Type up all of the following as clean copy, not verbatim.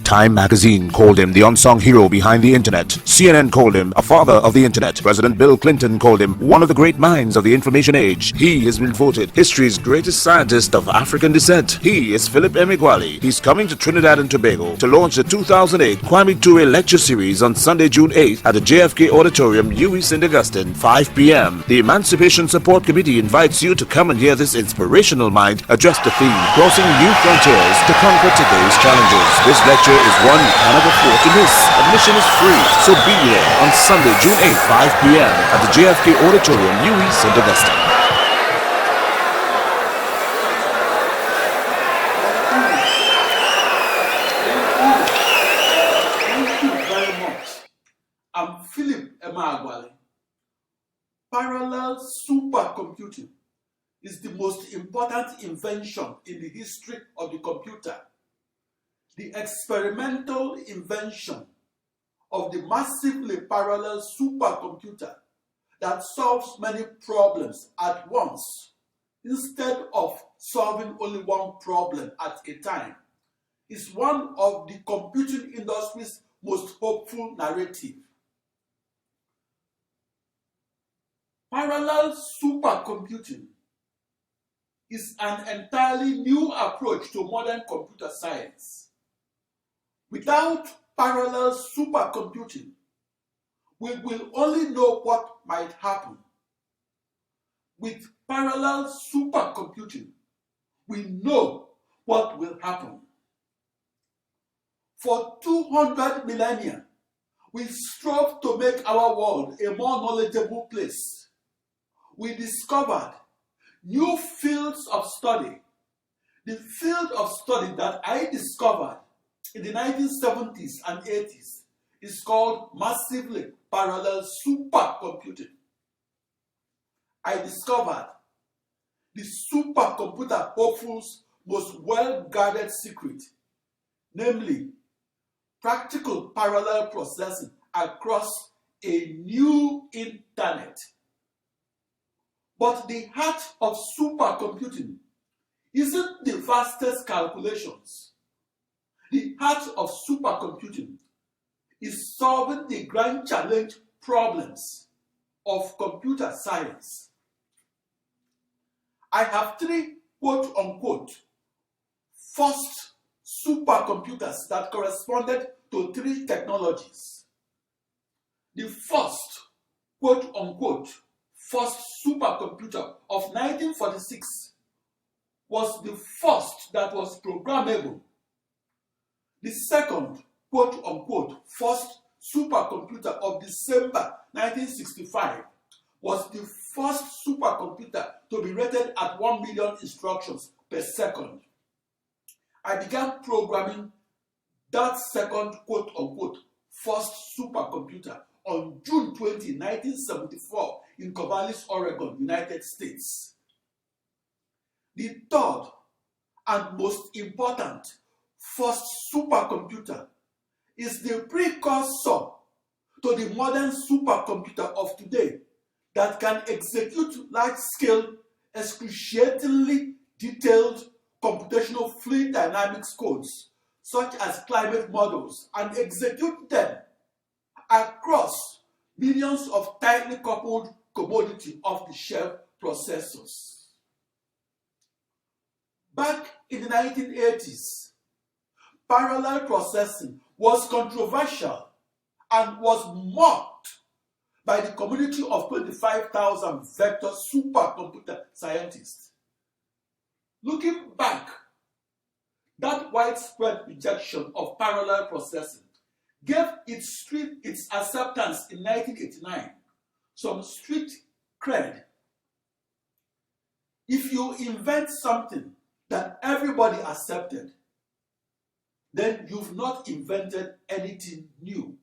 Time magazine called him the unsung hero behind the internet. CNN called him a father of the internet. President Bill Clinton called him one of the great minds of the information age. He has been voted history's greatest scientist of African descent. He is Philip Emeagwali. He's coming to Trinidad and Tobago to launch the 2008 Kwame Ture lecture series on Sunday, June 8th at the JFK Auditorium, UWI St. Augustine, 5 p.m. The Emancipation Support Committee invites you to come and hear this inspirational mind address the theme, crossing new frontiers to conquer today's challenges. This lecture is one you cannot afford to miss. Admission is free, so be here on Sunday, June 8th, 5 p.m. at the JFK Auditorium, UWI St. Augustine. Thank you very much. I'm Philip Emeagwali. Parallel supercomputing is the most important invention in the history of the computer. The experimental invention of the massively parallel supercomputer that solves many problems at once instead of solving only one problem at a time is one of the computing industry's most hopeful narrative. Parallel supercomputing is an entirely new approach to modern computer science. Without parallel supercomputing, we will only know what might happen. With parallel supercomputing, we know what will happen. For 200 millennia, we strove to make our world a more knowledgeable place. We discovered new fields of study. The field of study that I discovered in the 1970s and 80s is called massively parallel supercomputing. I discovered the supercomputer hopefuls' most well-guarded secret, namely practical parallel processing across a new internet. But the heart of supercomputing isn't the fastest calculations. The heart of supercomputing is solving the grand challenge problems of computer science. I have three quote-unquote first supercomputers that corresponded to three technologies. The first quote-unquote first supercomputer of 1946 was the first that was programmable. The second quote-unquote first supercomputer of December 1965 was the first supercomputer to be rated at 1 million instructions per second. I began programming that second quote-unquote first supercomputer on June 20, 1974 in Corvallis, Oregon, United States. The third and most important first supercomputer is the precursor to the modern supercomputer of today that can execute large-scale, excruciatingly detailed computational fluid dynamics codes such as climate models and execute them across millions of tightly coupled commodity off-the-shelf processors. Back in the 1980s, parallel processing was controversial and was mocked by the community of 25,000 vector supercomputer scientists. Looking back, that widespread rejection of parallel processing gave its acceptance in 1989 some street cred. If you invent something that everybody accepted, then you've not invented anything new.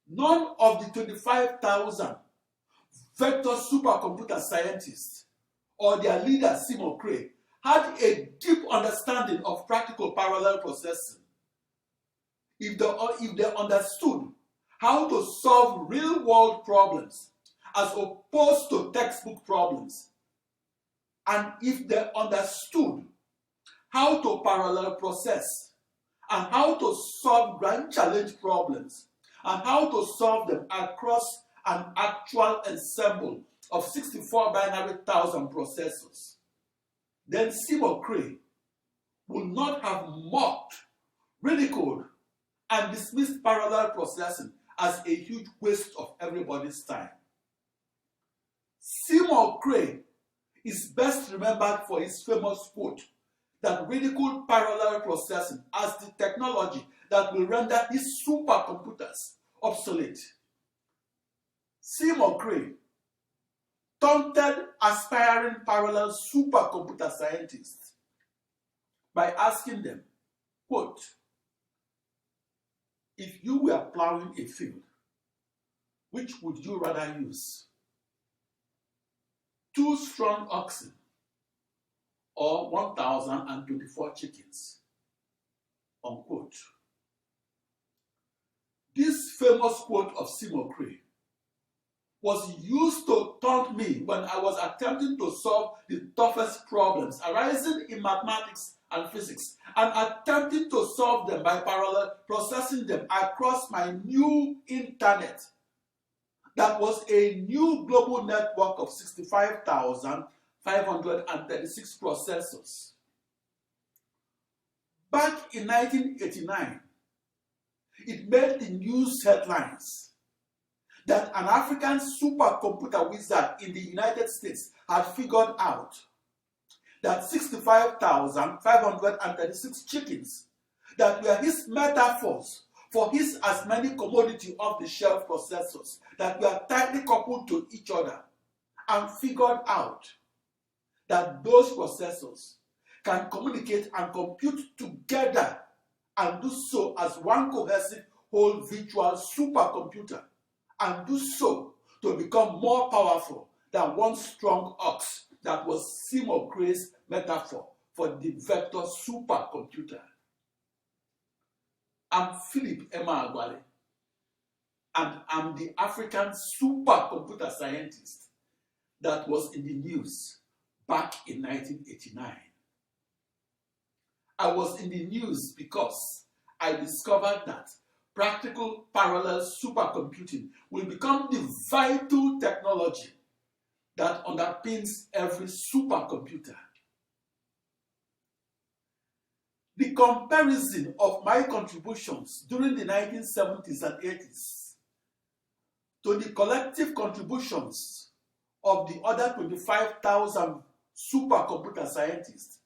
None of the 25,000 vector supercomputer scientists or their leader, Seymour Cray, had a deep understanding of practical parallel processing. If they understood how to solve real-world problems as opposed to textbook problems, and if they understood how to parallel process and how to solve grand challenge problems, and how to solve them across an actual ensemble of 64 binary thousand processors, then Seymour Cray would not have mocked, ridiculed, and dismissed parallel processing as a huge waste of everybody's time. Seymour Cray is best remembered for his famous quote that ridiculed parallel processing as the technology that will render his supercomputers obsolete. Seymour Cray taunted aspiring parallel supercomputer scientists by asking them, quote, "If you were plowing a field, which would you rather use? 2 strong oxen or 1,024 chickens?" Unquote. This famous quote of Seymour Cray was used to taunt me when I was attempting to solve the toughest problems arising in mathematics and physics, and attempting to solve them by parallel processing them across my new internet. That was a new global network of 65,536 processors. Back in 1989, it made the news headlines that an African supercomputer wizard in the United States had figured out that 65,536 chickens that were his metaphors for his as many commodity off-the-shelf processors that were tightly coupled to each other, and figured out that those processors can communicate and compute together and do so as one cohesive whole virtual supercomputer, and do so to become more powerful than one strong ox that was Seymour Cray's metaphor for the vector supercomputer. I'm Philip Emeagwali, and I'm the African supercomputer scientist that was in the news back in 1989. I was in the news because I discovered that practical parallel supercomputing will become the vital technology that underpins every supercomputer. The comparison of my contributions during the 1970s and 80s to the collective contributions of the other 25,000 supercomputer scientists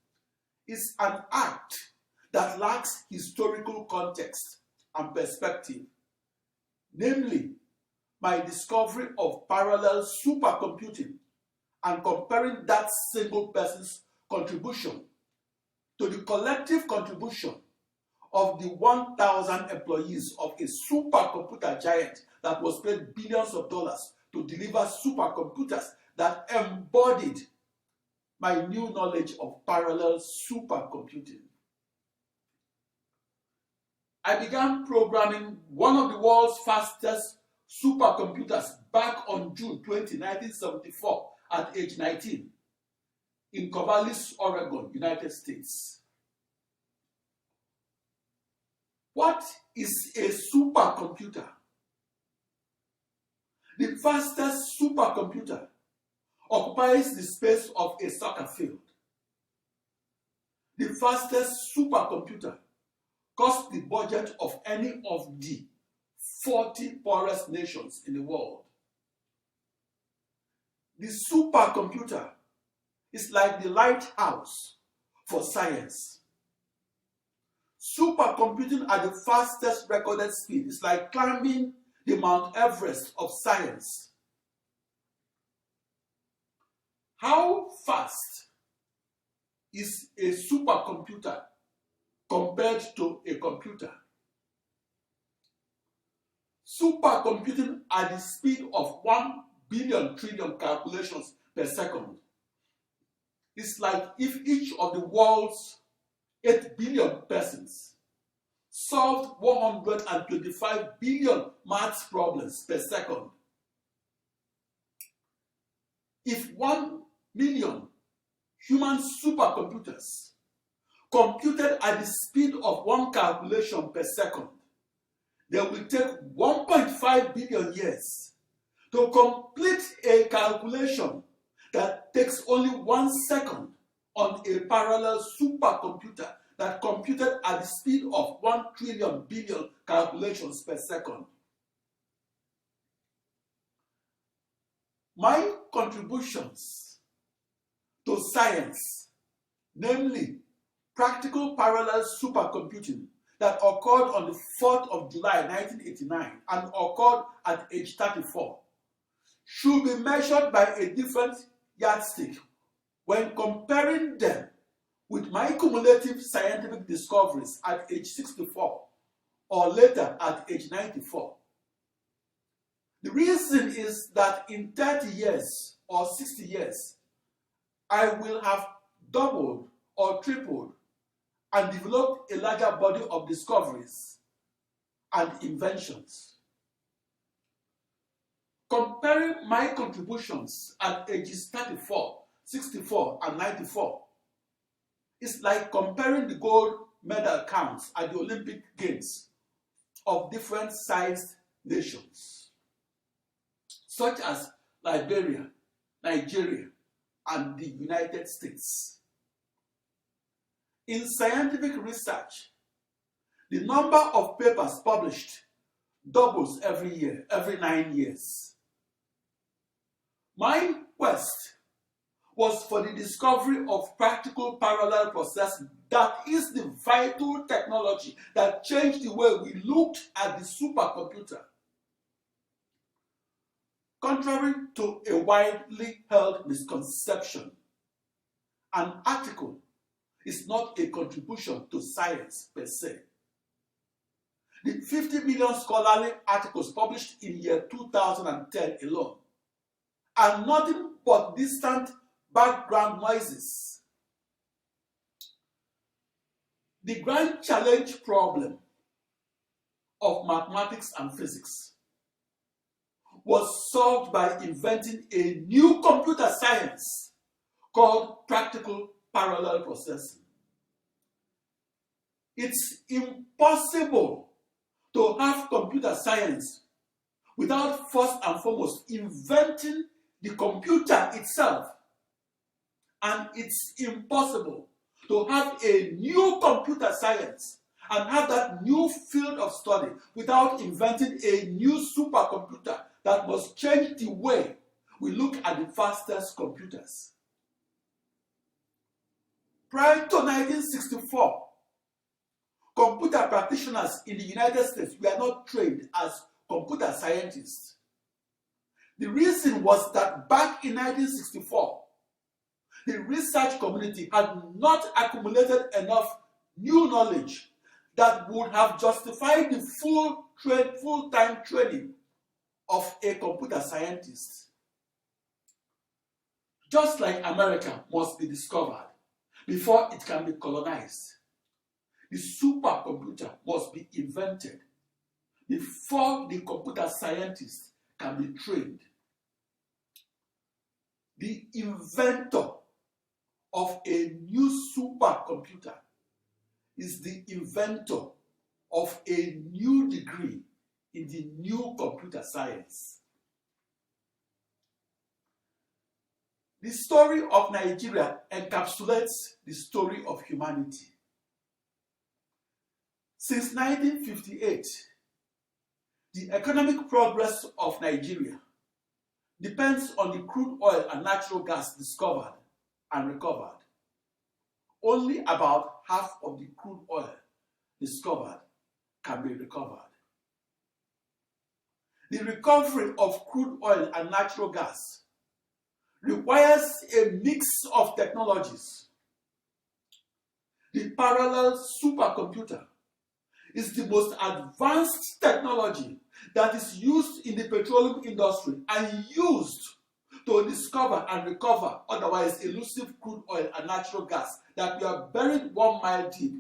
is an act that lacks historical context and perspective, namely my discovery of parallel supercomputing and comparing that single person's contribution to the collective contribution of the 1,000 employees of a supercomputer giant that was paid billions of dollars to deliver supercomputers that embodied my new knowledge of parallel supercomputing. I began programming one of the world's fastest supercomputers back on June 20, 1974 at age 19 in Corvallis, Oregon, United States. What is a supercomputer? The fastest supercomputer occupies the space of a soccer field. The fastest supercomputer costs the budget of any of the 40 poorest nations in the world. The supercomputer is like the lighthouse for science. Supercomputing at the fastest recorded speed is like climbing the Mount Everest of science. How fast is a supercomputer compared to a computer? Supercomputing at the speed of 1 billion trillion calculations per second is like if each of the world's 8 billion persons solved 125 billion maths problems per second. If 1 million human supercomputers computed at the speed of one calculation per second, they will take 1.5 billion years to complete a calculation that takes only 1 second on a parallel supercomputer that computed at the speed of 1 trillion billion calculations per second. My contributions to science, namely practical parallel supercomputing that occurred on the 4th of July 1989 and occurred at age 34, should be measured by a different yardstick when comparing them with my cumulative scientific discoveries at age 64 or later at age 94. The reason is that in 30 years or 60 years, I will have doubled or tripled and developed a larger body of discoveries and inventions. Comparing my contributions at ages 34, 64, and 94 is like comparing the gold medal counts at the Olympic Games of different sized nations, such as Liberia, Nigeria, and the United States. In scientific research, the number of papers published doubles every year, every 9 years. My quest was for the discovery of practical parallel processing that is the vital technology that changed the way we looked at the supercomputer. Contrary to a widely held misconception, an article is not a contribution to science per se. The 50 million scholarly articles published in year 2010 alone are nothing but distant background noises. The grand challenge problem of mathematics and physics was solved by inventing a new computer science called practical parallel processing. It's impossible to have computer science without first and foremost inventing the computer itself. And it's impossible to have a new computer science and have that new field of study without inventing a new supercomputer that must change the way we look at the fastest computers. Prior to 1964, computer practitioners in the United States were not trained as computer scientists. The reason was that back in 1964, the research community had not accumulated enough new knowledge that would have justified the full-time training of a computer scientist. Just like America must be discovered before it can be colonized, the supercomputer must be invented before the computer scientist can be trained. The inventor of a new supercomputer is the inventor of a new degree in the new computer science. The story of Nigeria encapsulates the story of humanity. Since 1958, the economic progress of Nigeria depends on the crude oil and natural gas discovered and recovered. Only about half of the crude oil discovered can be recovered. The recovery of crude oil and natural gas requires a mix of technologies. The parallel supercomputer is the most advanced technology that is used in the petroleum industry and used to discover and recover otherwise elusive crude oil and natural gas that were buried 1 mile deep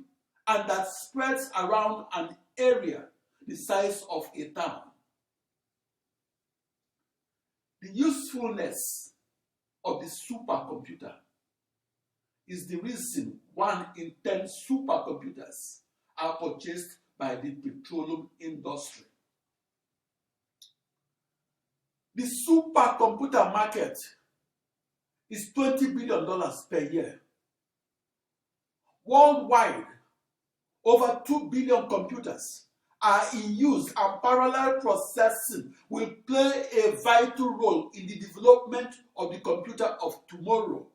and that spreads around an area the size of a town. The usefulness of the supercomputer is the reason 1 in 10 supercomputers are purchased by the petroleum industry. The supercomputer market is $20 billion per year. Worldwide, over 2 billion computers are in use, and parallel processing will play a vital role in the development of the computer of tomorrow.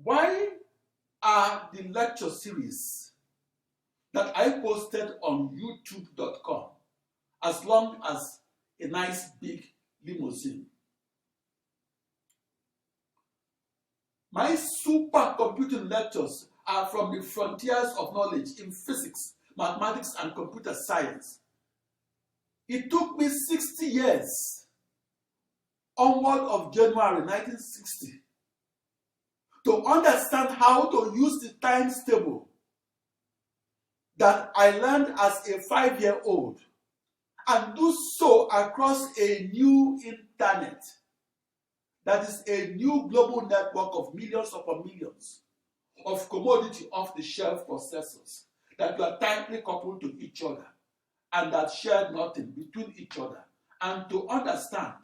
Why are the lecture series that I posted on youtube.com as long as a nice big limousine? My supercomputing lectures are from the frontiers of knowledge in physics, mathematics, and computer science. It took me 60 years, onward of January 1960, to understand how to use the times table that I learned as a 5-year-old and do so across a new internet. That is a new global network of millions upon millions of commodity off-the-shelf processors that were tightly coupled to each other and that shared nothing between each other, and to understand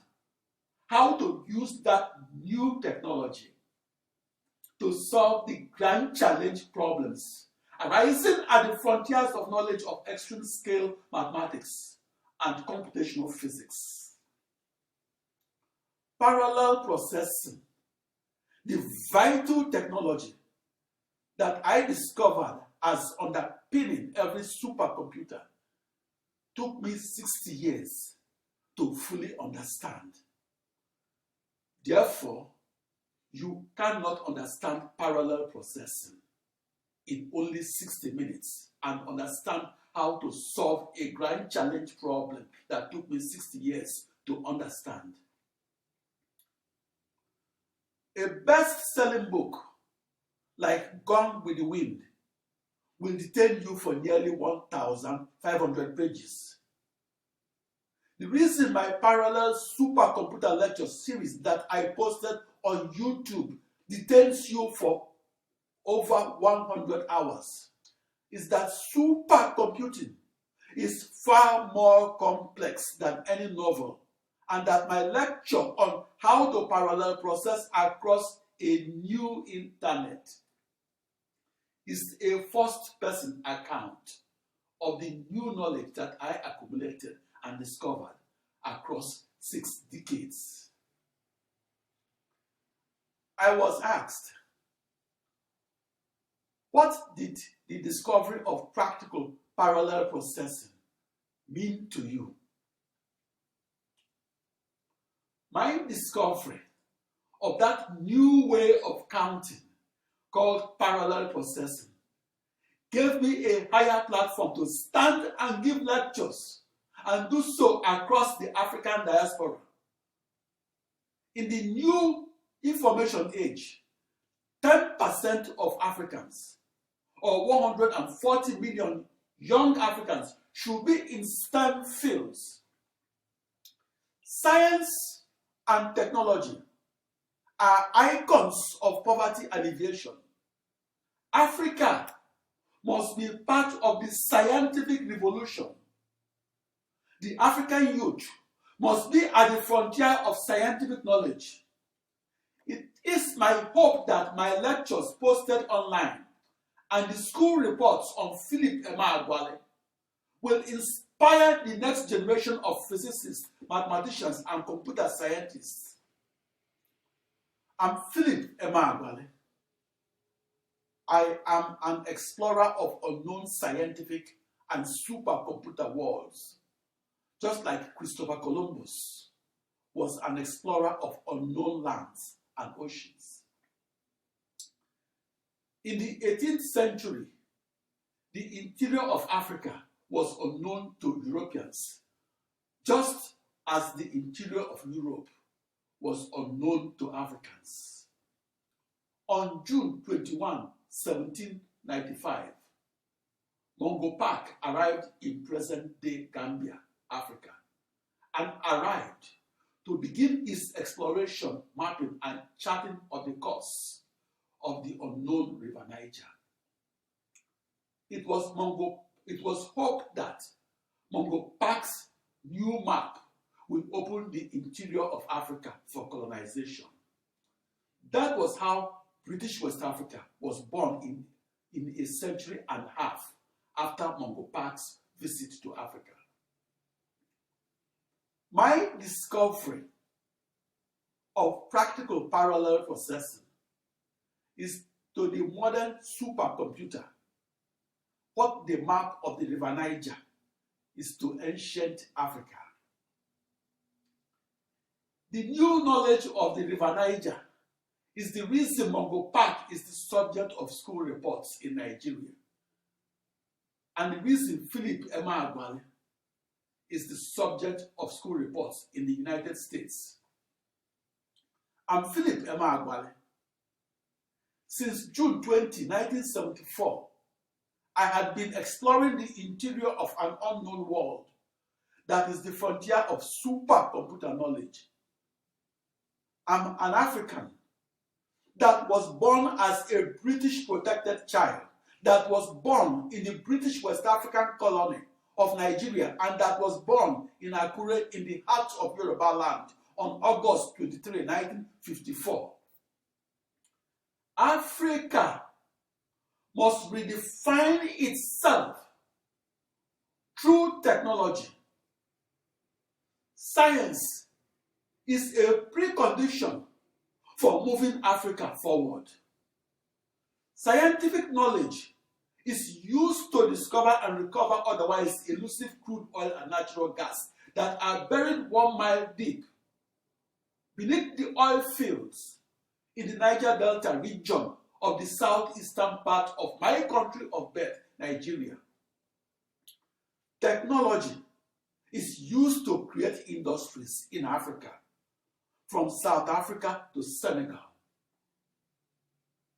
how to use that new technology to solve the grand challenge problems arising at the frontiers of knowledge of extreme scale mathematics and computational physics. Parallel processing, the vital technology that I discovered as underpinning every supercomputer, took me 60 years to fully understand. Therefore, you cannot understand parallel processing in only 60 minutes and understand how to solve a grand challenge problem that took me 60 years to understand. A best-selling book like Gone with the Wind will detain you for nearly 1,500 pages. The reason my parallel supercomputer lecture series that I posted on YouTube detains you for over 100 hours is that supercomputing is far more complex than any novel, and that my lecture on how to parallel process across a new internet is a first-person account of the new knowledge that I accumulated and discovered across 6 decades. I was asked, what did the discovery of practical parallel processing mean to you? My discovery of that new way of counting called parallel processing gave me a higher platform to stand and give lectures and do so across the African diaspora. In the new information age, 10% of Africans, or 140 million young Africans, should be in STEM fields. Science and technology are icons of poverty alleviation. Africa must be part of the scientific revolution. The African youth must be at the frontier of scientific knowledge. It is my hope that my lectures posted online and the school reports on Philip Emeagwali will inspire the next generation of physicists, mathematicians, and computer scientists. I'm Philip Emeagwali. I am an explorer of unknown scientific and supercomputer worlds, just like Christopher Columbus was an explorer of unknown lands and oceans. In the 18th century, the interior of Africa was unknown to Europeans, just as the interior of Europe was unknown to Africans. On June 21, 1795, Mungo Park arrived in present-day Gambia, Africa, and arrived to begin its exploration, mapping, and charting of the course of the unknown River Niger. It was hoped that Mungo Park's new map will open the interior of Africa for colonization. That was how British West Africa was born in a century and a half after Mungo Park's visit to Africa. My discovery of practical parallel processing is to the modern supercomputer what the map of the River Niger is to ancient Africa. The new knowledge of the River Niger is the reason Mungo Park is the subject of school reports in Nigeria, and the reason Philip Emeagwali is the subject of school reports in the United States. I'm Philip Emeagwali. Since June 20, 1974, I had been exploring the interior of an unknown world that is the frontier of supercomputer knowledge. I'm an African that was born as a British protected child, that was born in the British West African colony of Nigeria, and that was born in Akure in the heart of Yoruba land on August 23, 1954. Africa must redefine itself through technology. Science is a precondition for moving Africa forward. Scientific knowledge is used to discover and recover otherwise elusive crude oil and natural gas that are buried 1 mile deep beneath the oil fields in the Niger Delta region of the southeastern part of my country of birth, Nigeria. Technology is used to create industries in Africa, from South Africa to Senegal.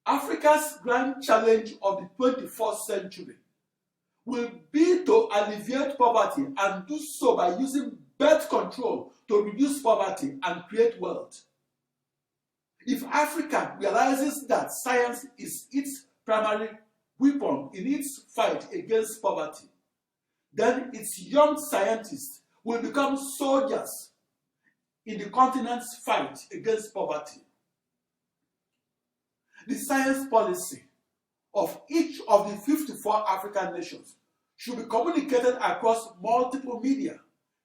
Africa's grand challenge of the 21st century will be to alleviate poverty and do so by using birth control to reduce poverty and create wealth. If Africa realizes that science is its primary weapon in its fight against poverty, then its young scientists will become soldiers in the continent's fight against poverty. The science policy of each of the 54 African nations should be communicated across multiple media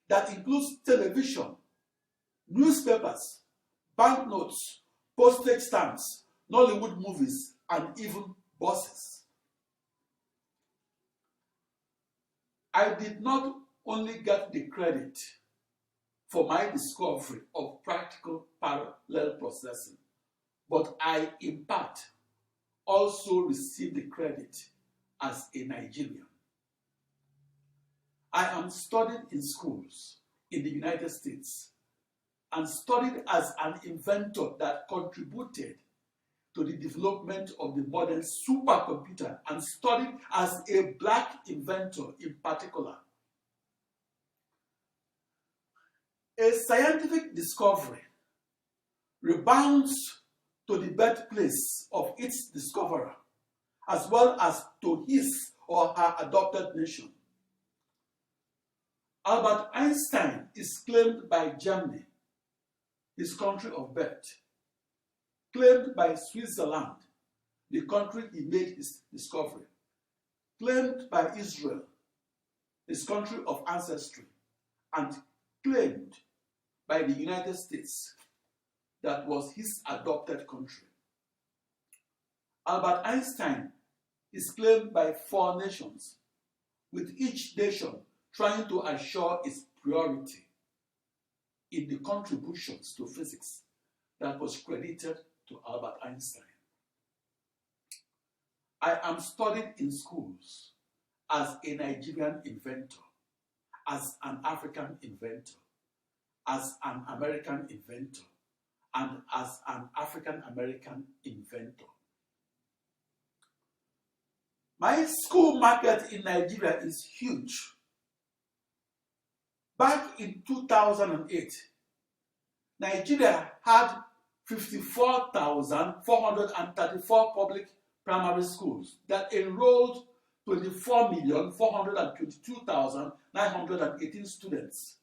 that includes television, newspapers, banknotes, postage stamps, Nollywood movies, and even buses. I did not only get the credit for my discovery of practical parallel processing, but I, in part, also received the credit as a Nigerian. I am studied in schools in the United States and studied as an inventor that contributed to the development of the modern supercomputer and studied as a black inventor in particular. A scientific discovery rebounds to the birthplace of its discoverer, as well as to his or her adopted nation. Albert Einstein is claimed by Germany, his country of birth, claimed by Switzerland, the country he made his discovery, claimed by Israel, his country of ancestry, and claimed by the United States, that was his adopted country. Albert Einstein is claimed by 4 nations, with each nation trying to assure its priority in the contributions to physics that was credited to Albert Einstein. I am studied in schools as a Nigerian inventor, as an African inventor, as an American inventor, and as an African-American inventor. My school market in Nigeria is huge. Back in 2008, Nigeria had 54,434 public primary schools that enrolled 24,422,918 students.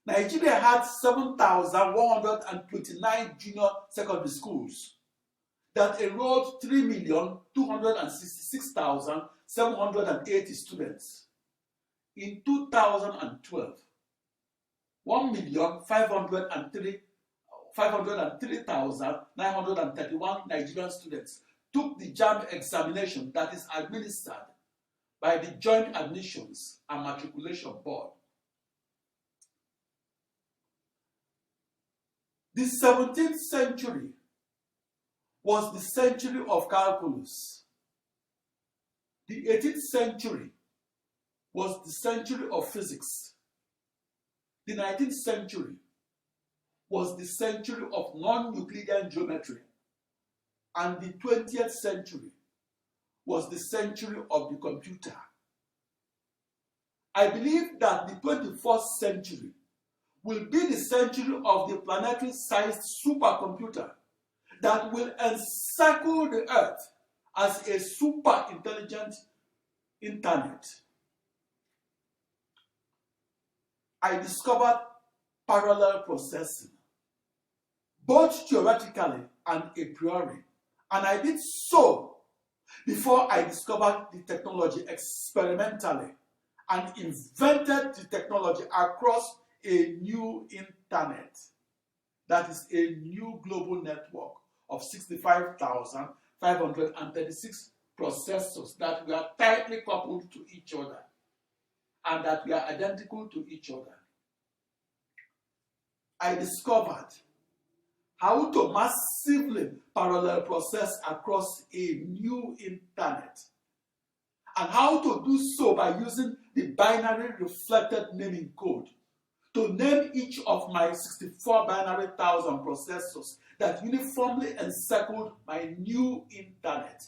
Nigeria had 7,129 junior secondary schools that enrolled 3,266,780 students. In 2012, 1,503,931 Nigerian students took the JAMB examination that is administered by the Joint Admissions and Matriculation Board. The 17th century was the century of calculus. The 18th century was the century of physics. The 19th century was the century of non-Euclidean geometry. And the 20th century was the century of the computer. I believe that the 21st century will be the century of the planetary-sized supercomputer that will encircle the Earth as a super-intelligent internet. I discovered parallel processing, both theoretically and a priori, and I did so before I discovered the technology experimentally and invented the technology across a new internet, that is a new global network of 65,536 processors that were tightly coupled to each other and that were identical to each other. I discovered how to massively parallel process across a new internet and how to do so by using the binary reflected naming code to name each of my 64 binary thousand processors that uniformly encircled my new internet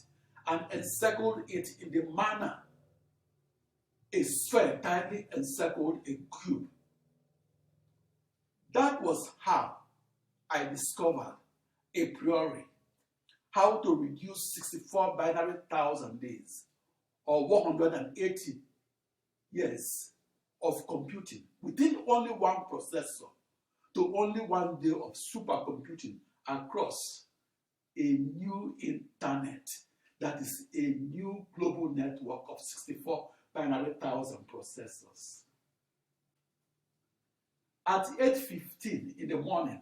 and encircled it in the manner a sphere tightly encircled a cube. That was how I discovered a priori how to reduce 64 binary thousand days or 180 years of computing within only one processor to only 1 day of supercomputing across a new internet that is a new global network of 64 binary thousand processors. At 8:15 in the morning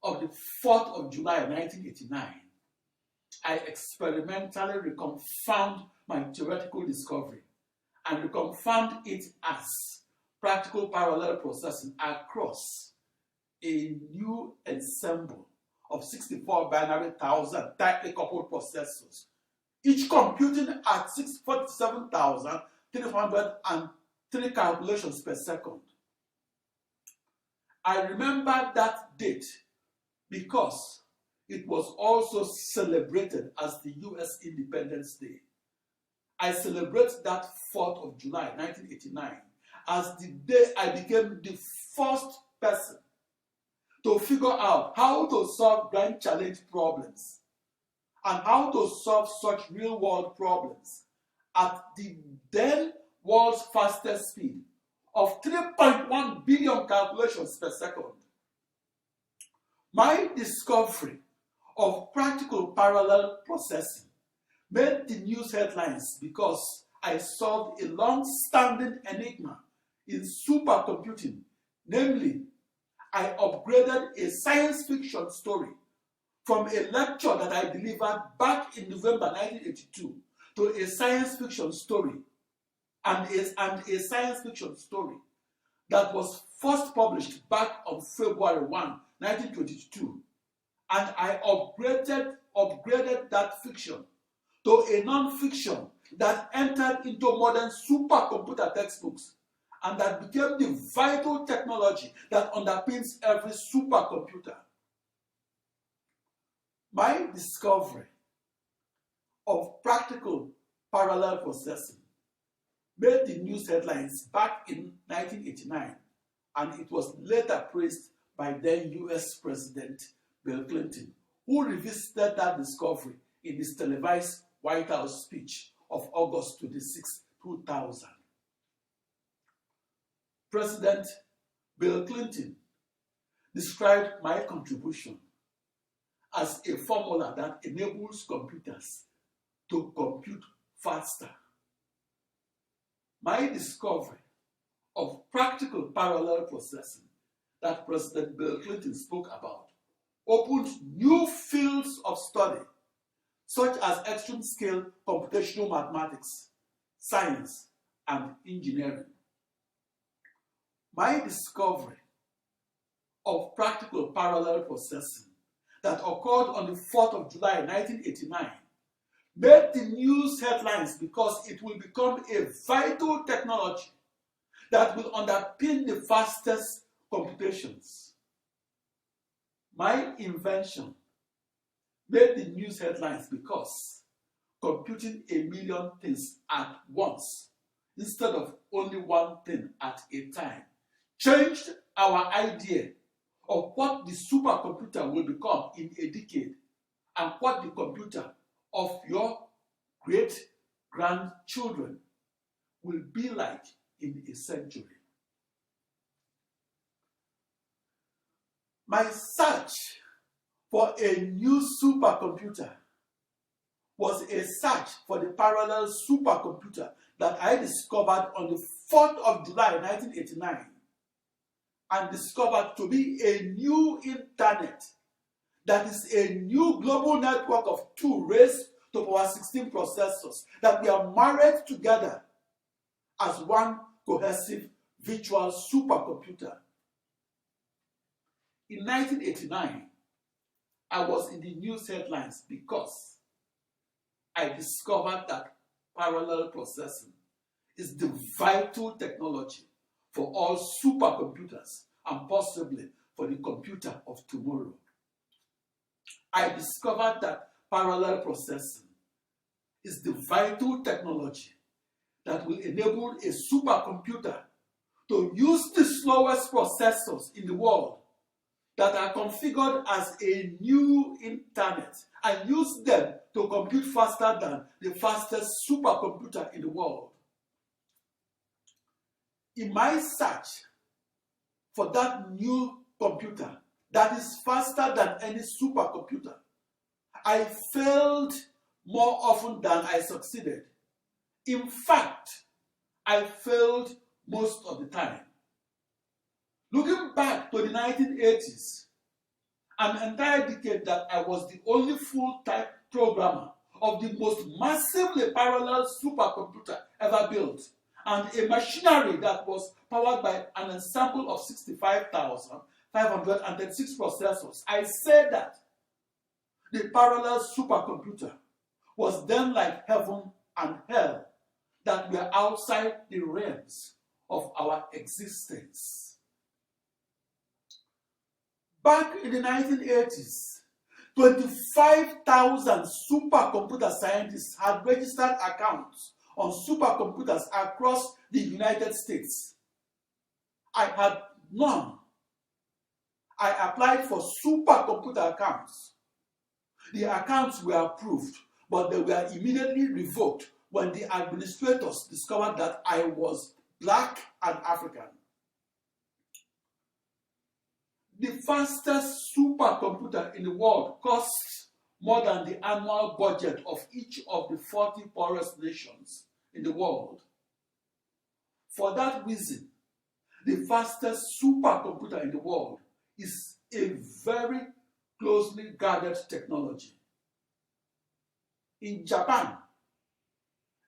of the 4th of July 1989, I experimentally reconfirmed my theoretical discovery and reconfirmed it as practical parallel processing across a new ensemble of 64 binary thousand tightly coupled processors, each computing at 647,303 calculations per second. I remember that date because it was also celebrated as the US Independence Day. I celebrate that 4th of July 1989 as the day I became the first person to figure out how to solve grand challenge problems and how to solve such real-world problems at the then world's fastest speed of 3.1 billion calculations per second. My discovery of practical parallel processing made the news headlines because I solved a long-standing enigma in supercomputing. Namely, I upgraded a science fiction story from a lecture that I delivered back in November 1982 to a science fiction story and a science fiction story that was first published back on February 1, 1922. And I upgraded that fiction to a non-fiction that entered into modern supercomputer textbooks and that became the vital technology that underpins every supercomputer. My discovery of practical parallel processing made the news headlines back in 1989 and it was later praised by then US President Bill Clinton, who revisited that discovery in his televised White House speech of August 26, 2000. President Bill Clinton described my contribution as a formula that enables computers to compute faster. My discovery of practical parallel processing that President Bill Clinton spoke about opened new fields of study, such as extreme-scale computational mathematics, science, and engineering. My discovery of practical parallel processing that occurred on the 4th of July 1989 made the news headlines because it will become a vital technology that will underpin the fastest computations. My invention made the news headlines because computing a million things at once instead of only one thing at a time changed our idea of what the supercomputer will become in a decade and what the computer of your great-grandchildren will be like in a century. My search for a new supercomputer was a search for the parallel supercomputer that I discovered on the 4th of July 1989 and discovered to be a new internet that is a new global network of 2 raised to power 16 processors that were married together as one cohesive virtual supercomputer. In 1989, I was in the news headlines because I discovered that parallel processing is the vital technology for all supercomputers and possibly for the computer of tomorrow. I discovered that parallel processing is the vital technology that will enable a supercomputer to use the slowest processors in the world that are configured as a new internet and use them to compute faster than the fastest supercomputer in the world. In my search for that new computer that is faster than any supercomputer, I failed more often than I succeeded. In fact, I failed most of the time. Looking back to the 1980s, an entire decade that I was the only full-time programmer of the most massively parallel supercomputer ever built, and a machinery that was powered by an ensemble of 65,536 processors, I said that the parallel supercomputer was then like heaven and hell that were outside the realms of our existence. Back in the 1980s, 25,000 supercomputer scientists had registered accounts on supercomputers across the United States. I had none. I applied for supercomputer accounts. The accounts were approved, but they were immediately revoked when the administrators discovered that I was Black and African. The fastest supercomputer in the world costs more than the annual budget of each of the 40 poorest nations in the world. For that reason, the fastest supercomputer in the world is a very closely guarded technology. In Japan,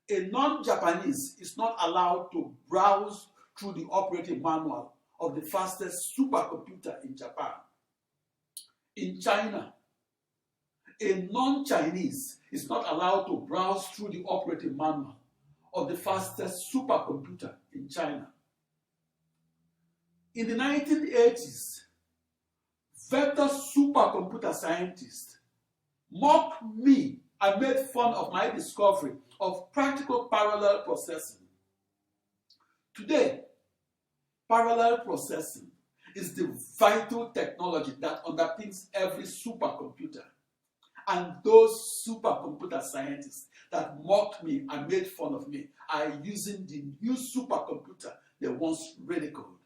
a non-Japanese is not allowed to browse through the operating manual of the fastest supercomputer in Japan. In China, a non-Chinese is not allowed to browse through the operating manual of the fastest supercomputer in China. In the 1980s, vector supercomputer scientists mocked me and made fun of my discovery of practical parallel processing. Today, Parallel processing is the vital technology that underpins every supercomputer. And those supercomputer scientists that mocked me and made fun of me are using the new supercomputer they once ridiculed.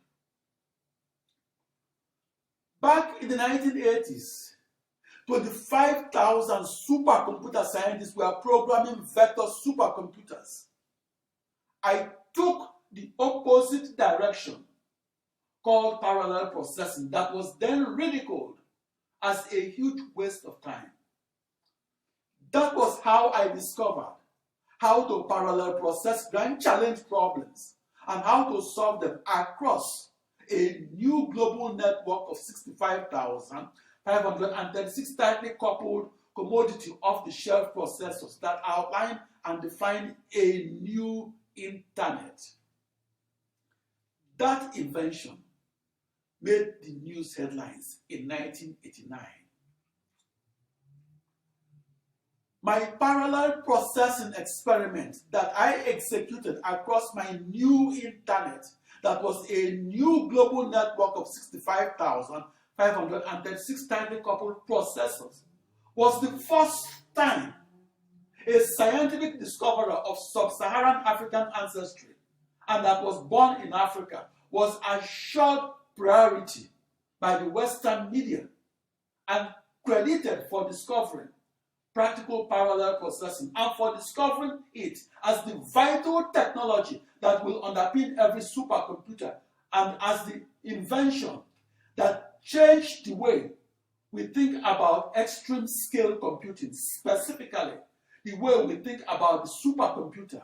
Back in the 1980s, 25,000 supercomputer scientists were programming vector supercomputers. I took the opposite direction, called parallel processing, that was then ridiculed as a huge waste of time. That was how I discovered how to parallel process grand challenge problems and how to solve them across a new global network of 65,536 tightly coupled commodity off-the-shelf processors that outline and define a new internet. That invention made the news headlines in 1989. My parallel processing experiment that I executed across my new internet, that was a new global network of 65,536 tightly coupled processors, was the first time a scientific discoverer of sub-Saharan African ancestry and that was born in Africa was assured priority by the Western media and credited for discovering practical parallel processing and for discovering it as the vital technology that will underpin every supercomputer and as the invention that changed the way we think about extreme scale computing, specifically the way we think about the supercomputer.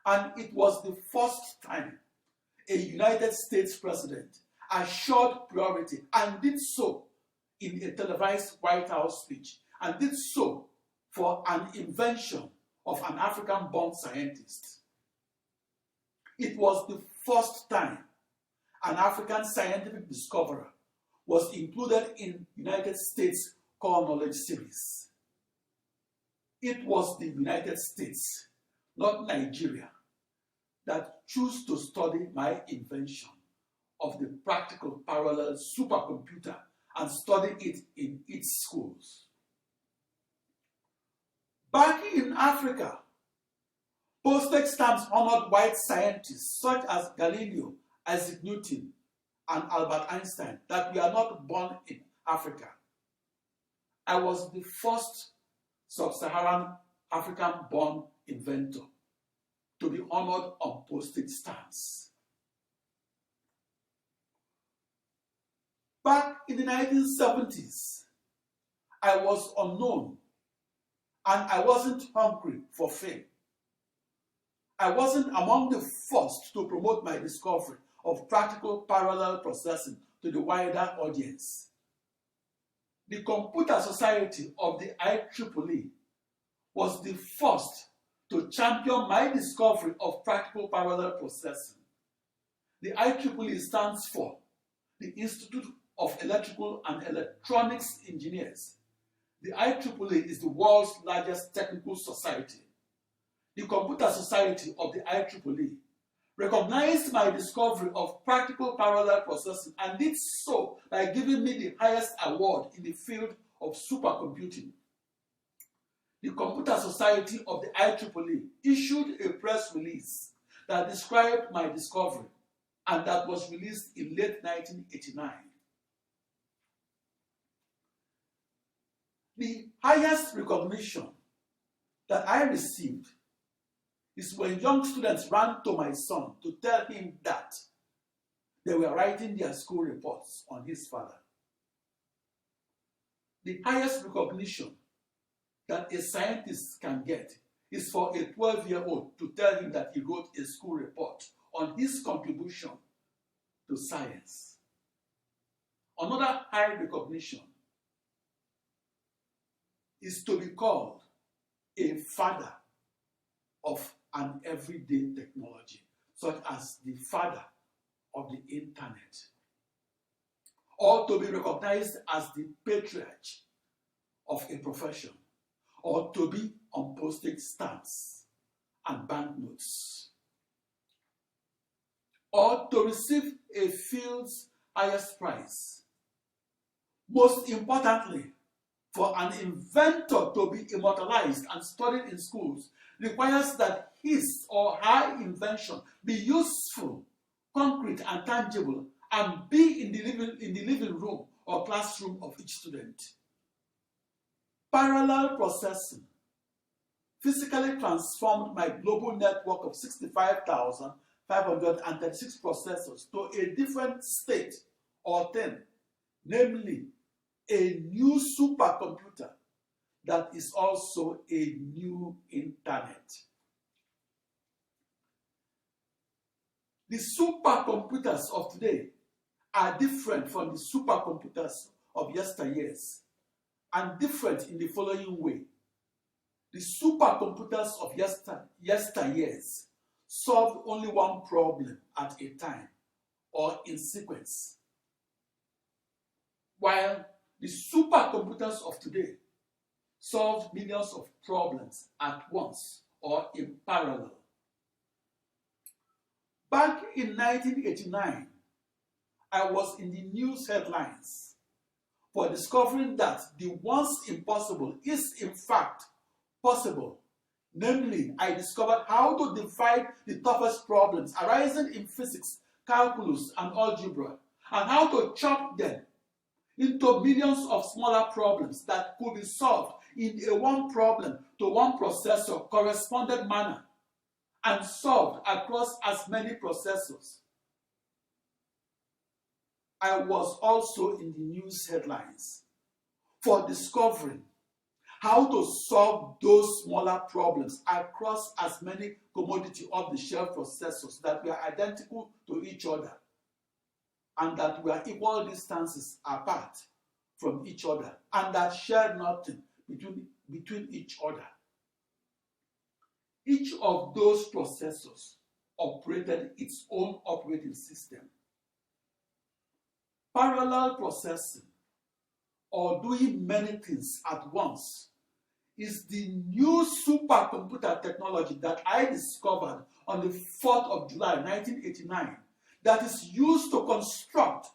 And it was the first time a United States president assured priority and did so in a televised White House speech, and did so for an invention of an African-born scientist. It was the first time an African scientific discoverer was included in United States Core Knowledge Series. It was the United States, not Nigeria, that chose to study my invention of the practical parallel supercomputer and study it in its schools. Back in Africa, postage stamps honored white scientists such as Galileo, Isaac Newton, and Albert Einstein that were not born in Africa. I was the first sub-Saharan African-born inventor to be honored on postage stamps. Back in the 1970s, I was unknown and I wasn't hungry for fame. I wasn't among the first to promote my discovery of practical parallel processing to the wider audience. The Computer Society of the IEEE was the first to champion my discovery of practical parallel processing. The IEEE stands for the Institute of Electrical and Electronics Engineers. The IEEE is the world's largest technical society. The Computer Society of the IEEE recognized my discovery of practical parallel processing and did so by giving me the highest award in the field of supercomputing. The Computer Society of the IEEE issued a press release that described my discovery, and that was released in late 1989. The highest recognition that I received is when young students ran to my son to tell him that they were writing their school reports on his father. The highest recognition that a scientist can get is for a 12-year-old to tell him that he wrote a school report on his contribution to science. Another high recognition is to be called a father of an everyday technology, such as the father of the internet, or to be recognized as the patriarch of a profession, or to be on postage stamps and banknotes. or to receive a field's highest prize. Most importantly, for an inventor to be immortalized and studied in schools requires that his or her invention be useful, concrete, and tangible, and be in the living room or classroom of each student. Parallel processing physically transformed my global network of 65,536 processors to a different state or thing, namely a new supercomputer that is also a new internet. The supercomputers of today are different from the supercomputers of yesteryears, and different in the following way. The supercomputers of yesteryears solved only one problem at a time or in sequence, while the supercomputers of today solve millions of problems at once or in parallel. Back in 1989, I was in the news headlines for discovering that the once impossible is in fact possible. Namely, I discovered how to divide the toughest problems arising in physics, calculus, and algebra, and how to chop them into millions of smaller problems that could be solved in a one problem to one processor corresponded manner and solved across as many processors. I was also in the news headlines for discovering how to solve those smaller problems across as many commodity off-the-shelf processors that were identical to each other and that were equal distances apart from each other and that shared nothing between each other. Each of those processors operated its own operating system. Parallel processing, or doing many things at once, is the new supercomputer technology that I discovered on the 4th of July 1989 that is used to construct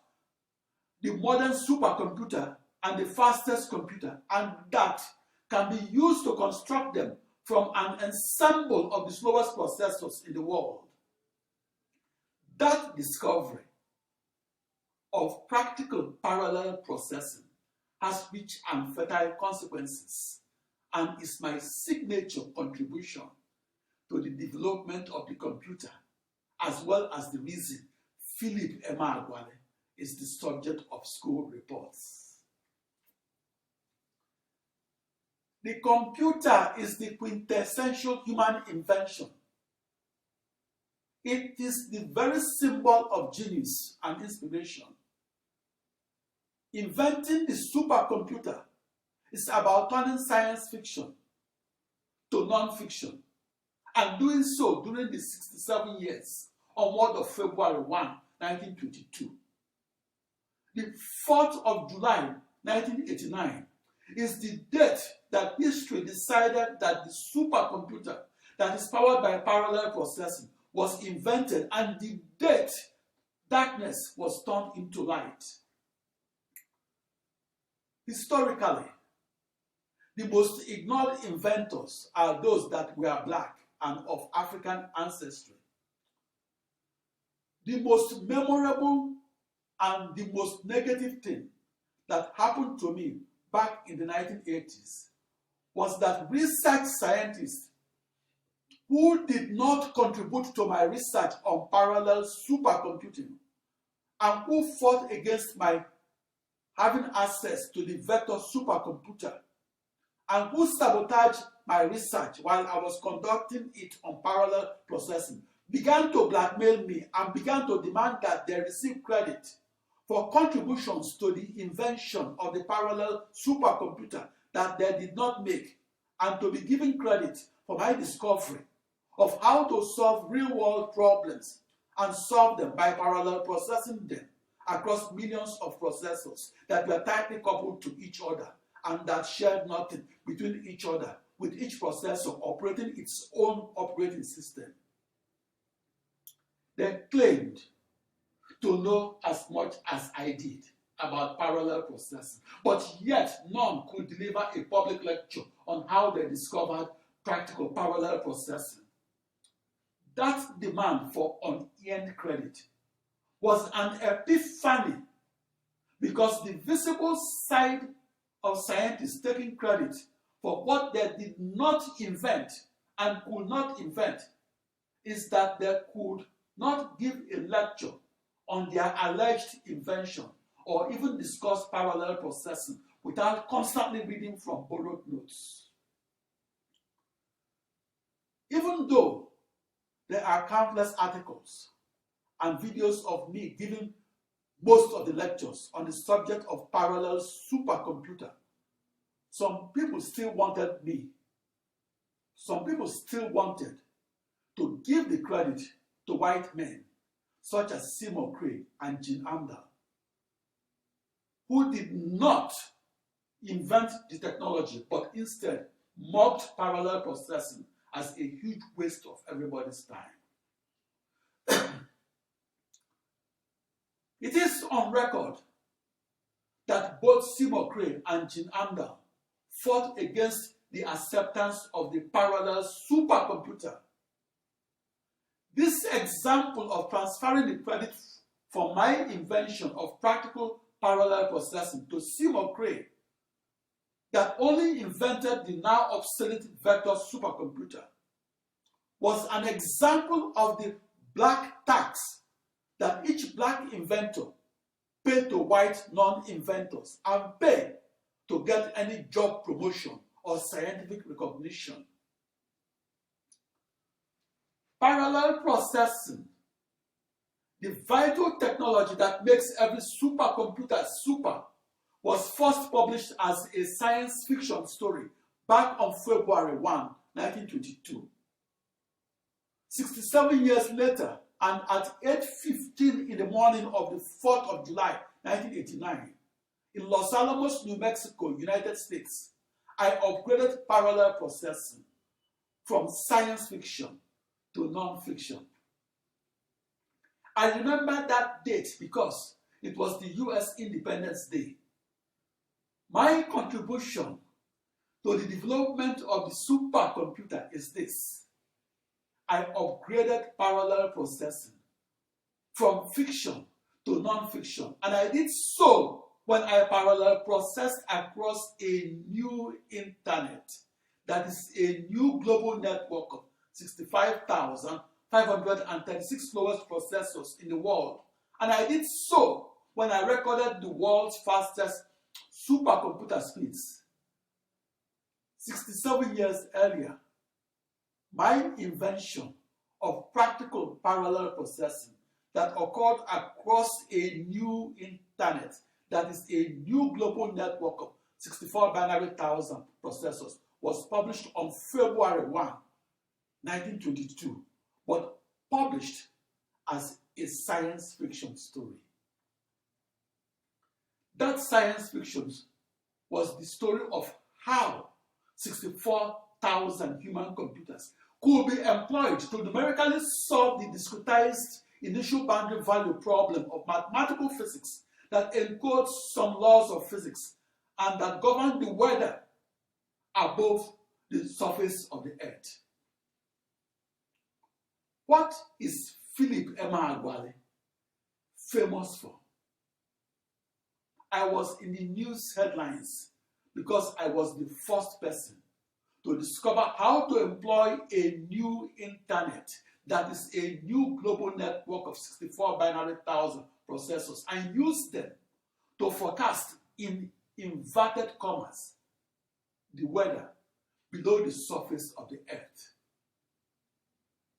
the modern supercomputer and the fastest computer, and that can be used to construct them from an ensemble of the slowest processors in the world. That discovery of practical parallel processing has rich and fertile consequences and is my signature contribution to the development of the computer, as well as the reason Philip Emeagwali is the subject of school reports. The computer is the quintessential human invention. It is the very symbol of genius and inspiration. Inventing the supercomputer is about turning science fiction to non-fiction, and doing so during the 67 years onward of February 1, 1922. The 4th of July, 1989 is the date that history decided that the supercomputer that is powered by parallel processing was invented, and the date darkness was turned into light. Historically, the most ignored inventors are those that were black and of African ancestry. The most memorable and the most negative thing that happened to me back in the 1980s was that research scientists who did not contribute to my research on parallel supercomputing and who fought against my having access to the vector supercomputer and who sabotaged my research while I was conducting it on parallel processing began to blackmail me and began to demand that they receive credit for contributions to the invention of the parallel supercomputer that they did not make, and to be given credit for my discovery of how to solve real-world problems and solve them by parallel processing them across millions of processors that were tightly coupled to each other and that shared nothing between each other, with each processor operating its own operating system. they claimed to know as much as I did about parallel processing, but yet none could deliver a public lecture on how they discovered practical parallel processing. That demand for unearned credit was an epiphany, because the visible side of scientists taking credit for what they did not invent and could not invent is that they could not give a lecture on their alleged invention or even discuss parallel processing without constantly reading from borrowed notes. Even though there are countless articles and videos of me giving most of the lectures on the subject of parallel supercomputer, some people still wanted to give the credit to white men such as Seymour Cray and Gene Amdahl, who did not invent the technology but instead mocked parallel processing as a huge waste of everybody's time. It is on record that both Seymour Cray and Gene Amdahl fought against the acceptance of the parallel supercomputer. This example of transferring the credit for my invention of practical parallel processing to Seymour Cray, that only invented the now obsolete vector supercomputer, was an example of the black tax that each black inventor paid to white non-inventors and pay to get any job promotion or scientific recognition. Parallel processing, the vital technology that makes every supercomputer super, was first published as a science fiction story back on February 1, 1922. 67 years later, and at 8:15 in the morning of the 4th of July, 1989, in Los Alamos, New Mexico, United States, I upgraded parallel processing from science fiction to non-fiction. I remember that date because it was the US Independence Day. My contribution to the development of the supercomputer is this: I upgraded parallel processing from fiction to non-fiction, and I did so when I parallel processed across a new internet, that is a new global network of 65,536 slowest processors in the world. And I did so when I recorded the world's fastest supercomputer speeds. 67 years earlier, my invention of practical parallel processing that occurred across a new internet, that is a new global network of 64 binary thousand processors, was published on February 1, 1922, but published as a science fiction story. That science fiction was the story of how 64,000 human computers could be employed to numerically solve the discretized initial boundary value problem of mathematical physics that encodes some laws of physics and that govern the weather above the surface of the earth. What is Philip Emeagwali famous for? I was in the news headlines because I was the first person to discover how to employ a new internet, that is a new global network of 64 binary thousand processors, and use them to forecast in inverted commas the weather below the surface of the earth.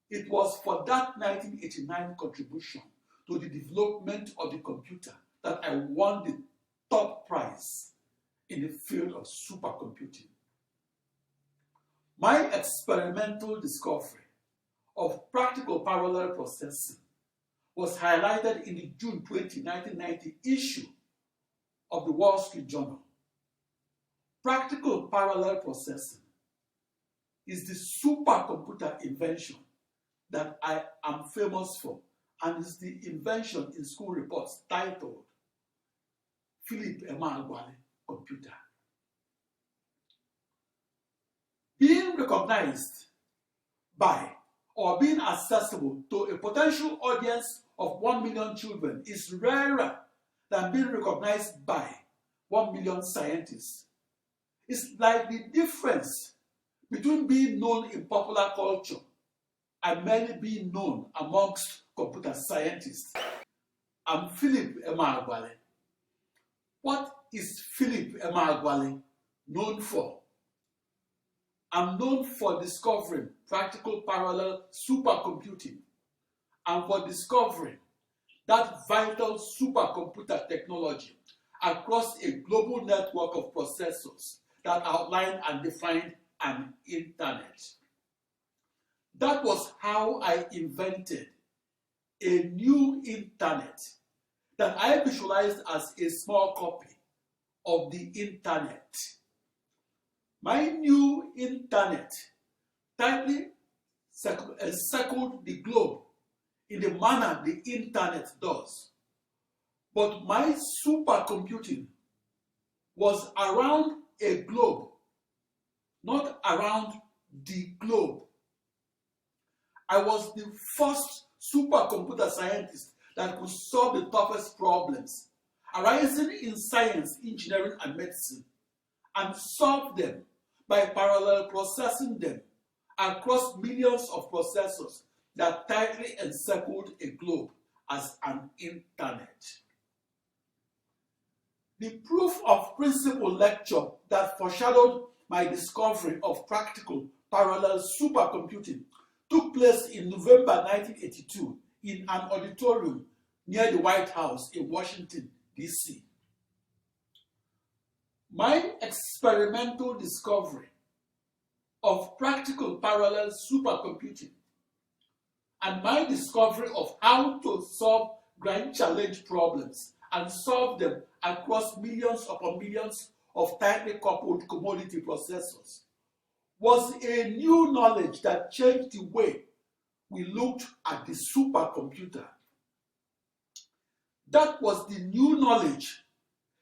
It was for that 1989 contribution to the development of the computer that I won the top prize in the field of supercomputing. My experimental discovery of practical parallel processing was highlighted in the June 20, 1990 issue of the Wall Street Journal. Practical parallel processing is the supercomputer invention that I am famous for and is the invention in school reports titled Philip Emeagwali computer. Being recognized by or being accessible to a potential audience of 1 million children is rarer than being recognized by 1 million scientists. It's like the difference between being known in popular culture and merely being known amongst computer scientists. I'm Philip Emeagwali. What is Philip Emeagwali known for? I'm known for discovering practical parallel supercomputing and for discovering that vital supercomputer technology across a global network of processors that outline and define an internet. That was how I invented a new internet that I visualized as a small copy of the internet. My new internet tightly encircled the globe in the manner the internet does. But my supercomputing was around a globe, not around the globe. I was the first supercomputer scientist that could solve the toughest problems arising in science, engineering, and medicine, and solve them by parallel processing them across millions of processors that tightly encircled a globe as an internet. The proof of principle lecture that foreshadowed my discovery of practical parallel supercomputing took place in November 1982 in an auditorium near the White House in Washington, D.C. My experimental discovery of practical parallel supercomputing and my discovery of how to solve grand challenge problems and solve them across millions upon millions of tightly coupled commodity processors was a new knowledge that changed the way we looked at the supercomputer. That was the new knowledge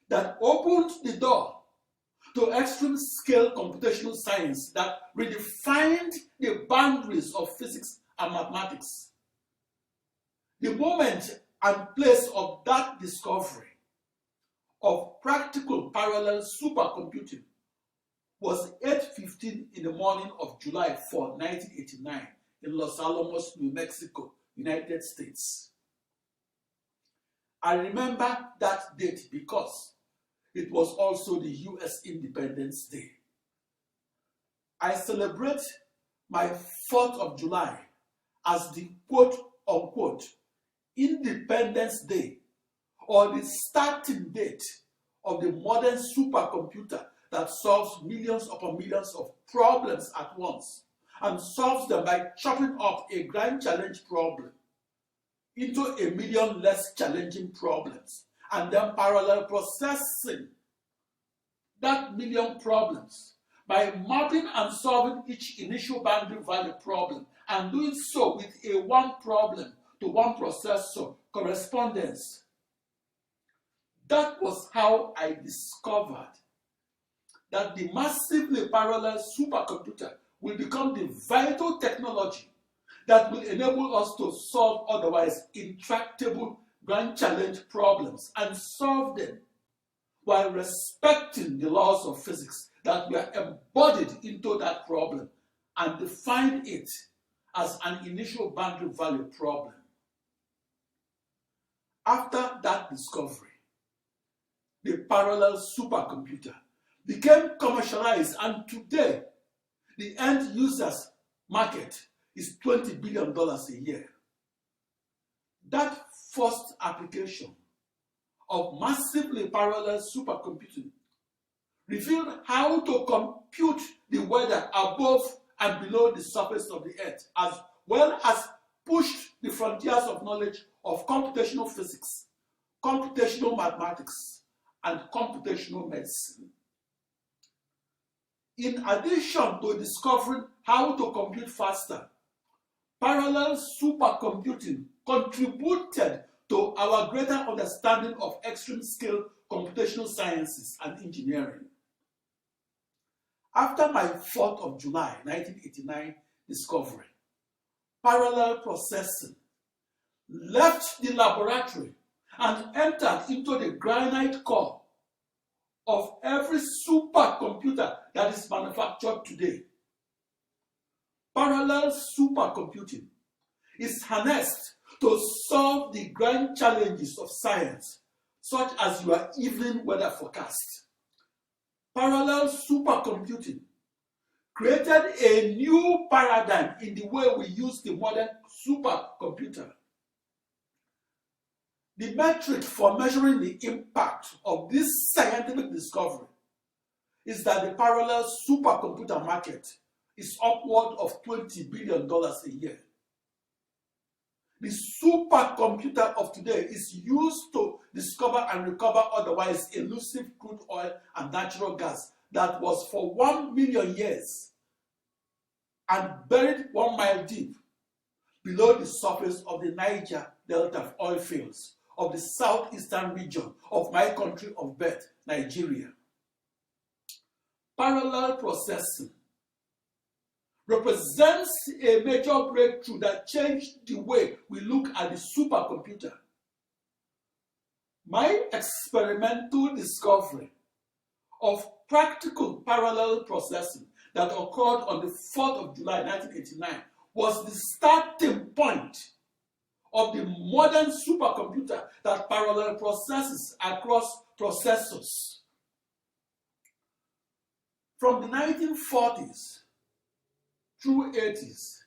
that opened the door to extreme scale computational science that redefined the boundaries of physics and mathematics. The moment and place of that discovery of practical parallel supercomputing was 8:15 in the morning of July 4, 1989 in Los Alamos, New Mexico, United States. I remember that date because it was also the US Independence Day. I celebrate my 4th of July as the quote-unquote Independence Day, or the starting date of the modern supercomputer that solves millions upon millions of problems at once and solves them by chopping up a grand challenge problem into a million less challenging problems and then parallel processing that million problems by mapping and solving each initial boundary value problem and doing so with a one problem to one processor correspondence. That was how I discovered that the massively parallel supercomputer will become the vital technology that will enable us to solve otherwise intractable grand challenge problems and solve them while respecting the laws of physics that were embodied into that problem and define it as an initial boundary value problem. After that discovery, the parallel supercomputer became commercialized, and today the end users market is $20 billion a year. That first application of massively parallel supercomputing revealed how to compute the weather above and below the surface of the earth, as well as pushed the frontiers of knowledge of computational physics, computational mathematics, and computational medicine. In addition to discovering how to compute faster, parallel supercomputing contributed to our greater understanding of extreme-scale computational sciences and engineering. After my 4th of July 1989 discovery, parallel processing left the laboratory and entered into the granite core of every supercomputer that is manufactured today. Parallel supercomputing is harnessed to solve the grand challenges of science, such as your evening weather forecast. Parallel supercomputing created a new paradigm in the way we use the modern supercomputer. The metric for measuring the impact of this scientific discovery is that the parallel supercomputer market is upward of $20 billion a year. The supercomputer of today is used to discover and recover otherwise elusive crude oil and natural gas that was for 1 million years and buried 1 mile deep below the surface of the Niger Delta oil fields of the southeastern region of my country of birth, Nigeria. Parallel processing represents a major breakthrough that changed the way we look at the supercomputer. My experimental discovery of practical parallel processing that occurred on the 4th of July 1989 was the starting point of the modern supercomputer that parallel processes across processors. From the 1940s through 80s,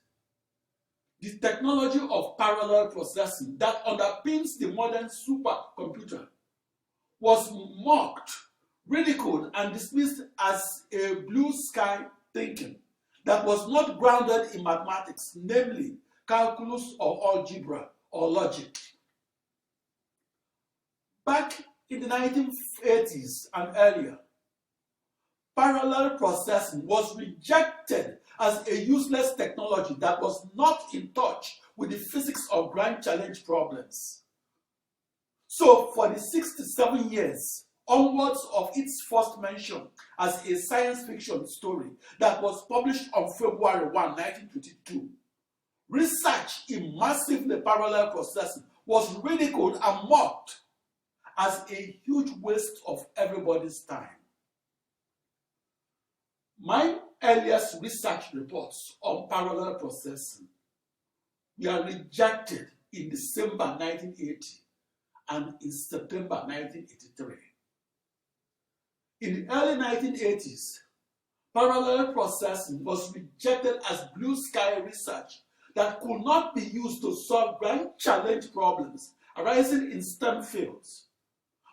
the technology of parallel processing that underpins the modern supercomputer was mocked, ridiculed, and dismissed as a blue sky thinking that was not grounded in mathematics, namely calculus or algebra or logic. Back in the 1980s and earlier, parallel processing was rejected as a useless technology that was not in touch with the physics of grand challenge problems. So for the 67 years onwards of its first mention as a science fiction story that was published on February 1, 1922, research in massively parallel processing was ridiculed and mocked as a huge waste of everybody's time. My earliest research reports on parallel processing were rejected in December 1980 and in September 1983. In the early 1980s, parallel processing was rejected as blue sky research that could not be used to solve grand challenge problems arising in STEM fields.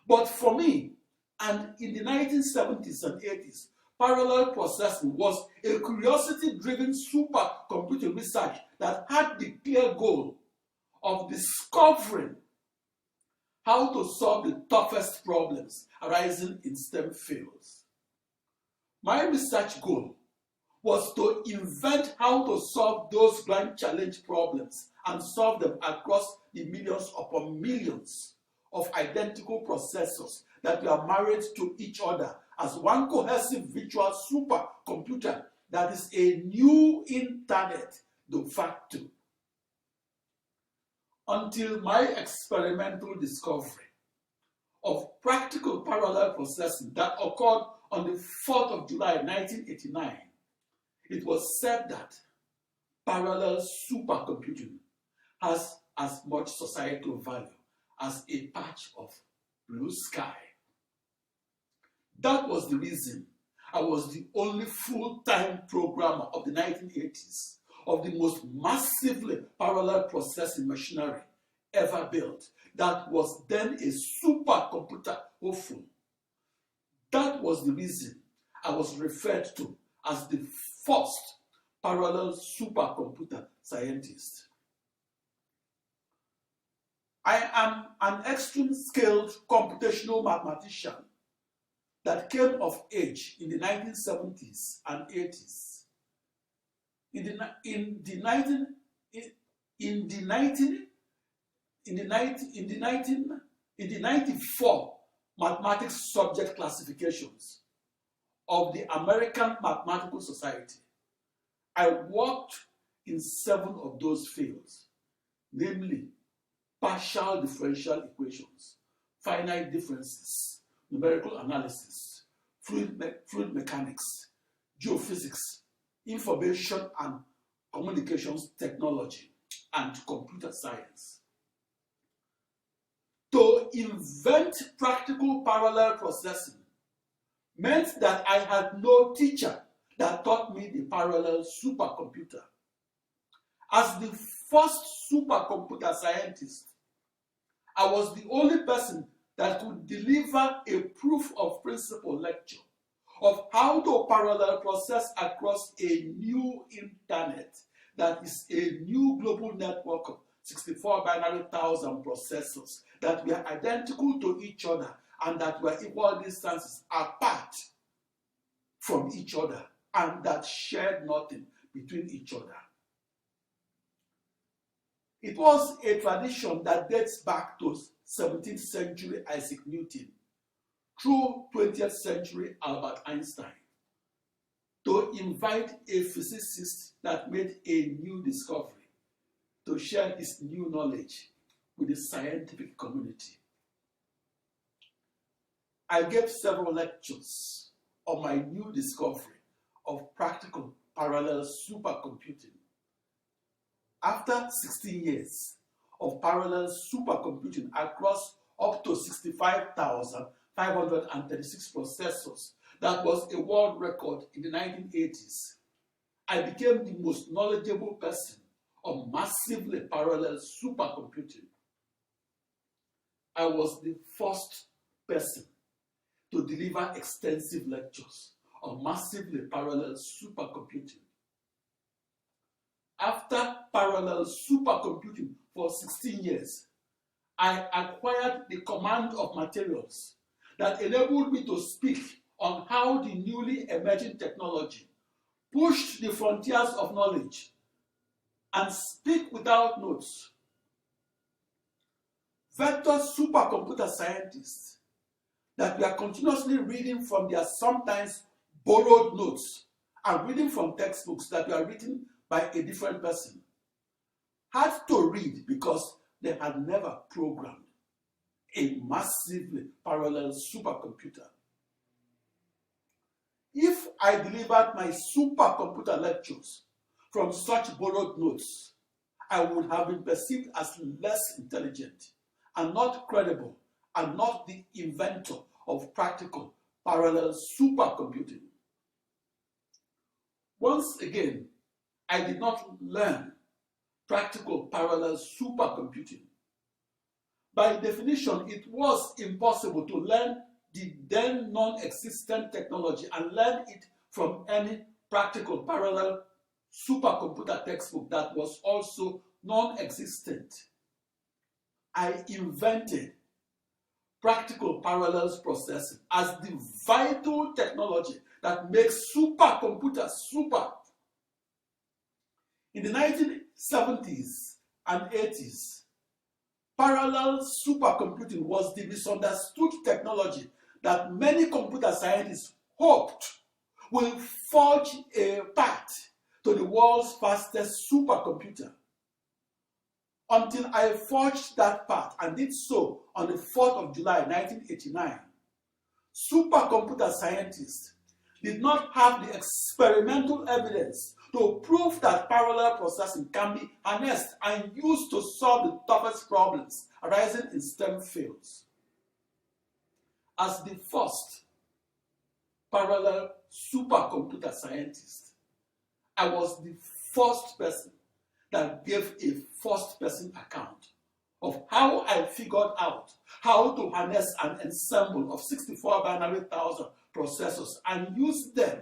But for me, and in the 1970s and 80s, parallel processing was a curiosity-driven supercomputing research that had the clear goal of discovering how to solve the toughest problems arising in STEM fields. My research goal was to invent how to solve those grand challenge problems and solve them across the millions upon millions of identical processors that were married to each other as one cohesive virtual supercomputer that is a new internet de facto. Until my experimental discovery of practical parallel processing that occurred on the 4th of July 1989, it was said that parallel supercomputing has as much societal value as a patch of blue sky. That was the reason I was the only full-time programmer of the 1980s of the most massively parallel processing machinery ever built that was then a supercomputer hopeful. That was the reason I was referred to as the first parallel supercomputer scientist. I am an extreme-scaled computational mathematician that came of age in the 1970s and 80s. In the in the 94 mathematics subject classifications of the American Mathematical Society. I worked in 7 of those fields, namely partial differential equations, finite differences, numerical analysis, fluid mechanics, geophysics, information and communications technology, and computer science. To invent practical parallel processing meant that I had no teacher that taught me the parallel supercomputer. As the first supercomputer scientist, I was the only person that could deliver a proof of principle lecture of how to parallel process across a new internet that is a new global network of 64 binary thousand processors that were identical to each other and that were equal distances apart from each other and that shared nothing between each other. It was a tradition that dates back to 17th century Isaac Newton through 20th century Albert Einstein to invite a physicist that made a new discovery to share his new knowledge with the scientific community. I gave several lectures on my new discovery of practical parallel supercomputing. After 16 years of parallel supercomputing across up to 65,536 processors, that was a world record in the 1980s, I became the most knowledgeable person on massively parallel supercomputing. I was the first person to deliver extensive lectures on massively parallel supercomputing. After parallel supercomputing for 16 years, I acquired the command of materials that enabled me to speak on how the newly emerging technology pushed the frontiers of knowledge and speak without notes. Vector supercomputer scientists that were continuously reading from their sometimes borrowed notes and reading from textbooks that were written by a different person had to read because they had never programmed a massively parallel supercomputer. If I delivered my supercomputer lectures from such borrowed notes, I would have been perceived as less intelligent and not credible and not the inventor of practical parallel supercomputing. Once again, I did not learn practical parallel supercomputing. By definition, it was impossible to learn the then non-existent technology and learn it from any practical parallel supercomputer textbook that was also non-existent. I invented practical parallel processing as the vital technology that makes supercomputers super. In the 1970s and 80s, parallel supercomputing was the misunderstood technology that many computer scientists hoped will forge a path to the world's fastest supercomputer. Until I forged that path and did so on the 4th of July 1989, supercomputer scientists did not have the experimental evidence to prove that parallel processing can be harnessed and used to solve the toughest problems arising in STEM fields. As the first parallel supercomputer scientist, I was the first person that gave a first-person account of how I figured out how to harness an ensemble of 64 binary thousand processors and use them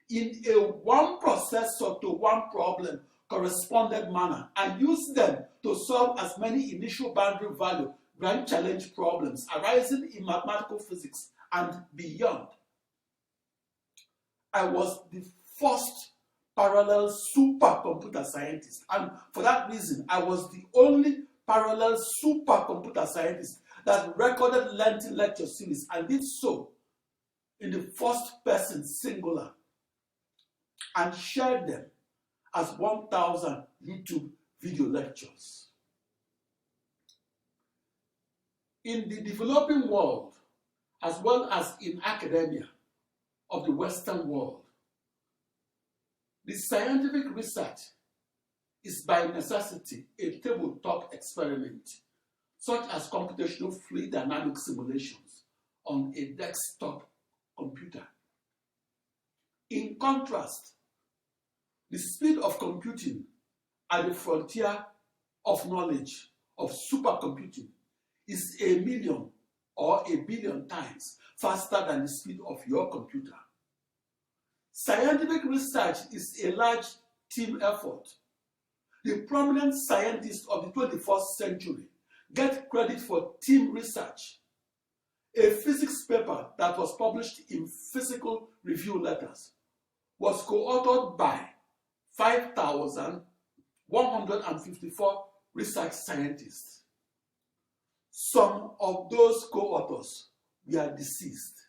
in a one processor to one problem corresponded manner and use them to solve as many initial boundary value grand challenge problems arising in mathematical physics and beyond. I was the first parallel supercomputer scientist, and for that reason, I was the only parallel supercomputer scientist that recorded lengthy lecture series and did so in the first person singular and shared them as 1,000 YouTube video lectures. In the developing world, as well as in academia of the Western world, the scientific research is by necessity a tabletop experiment, such as computational fluid dynamic simulations on a desktop computer. In contrast, the speed of computing at the frontier of knowledge of supercomputing is 1,000,000 or 1,000,000,000 times faster than the speed of your computer. Scientific research is a large team effort. The prominent scientists of the 21st century get credit for team research. A physics paper that was published in Physical Review Letters was co-authored by 5,154 research scientists. Some of those co-authors were deceased.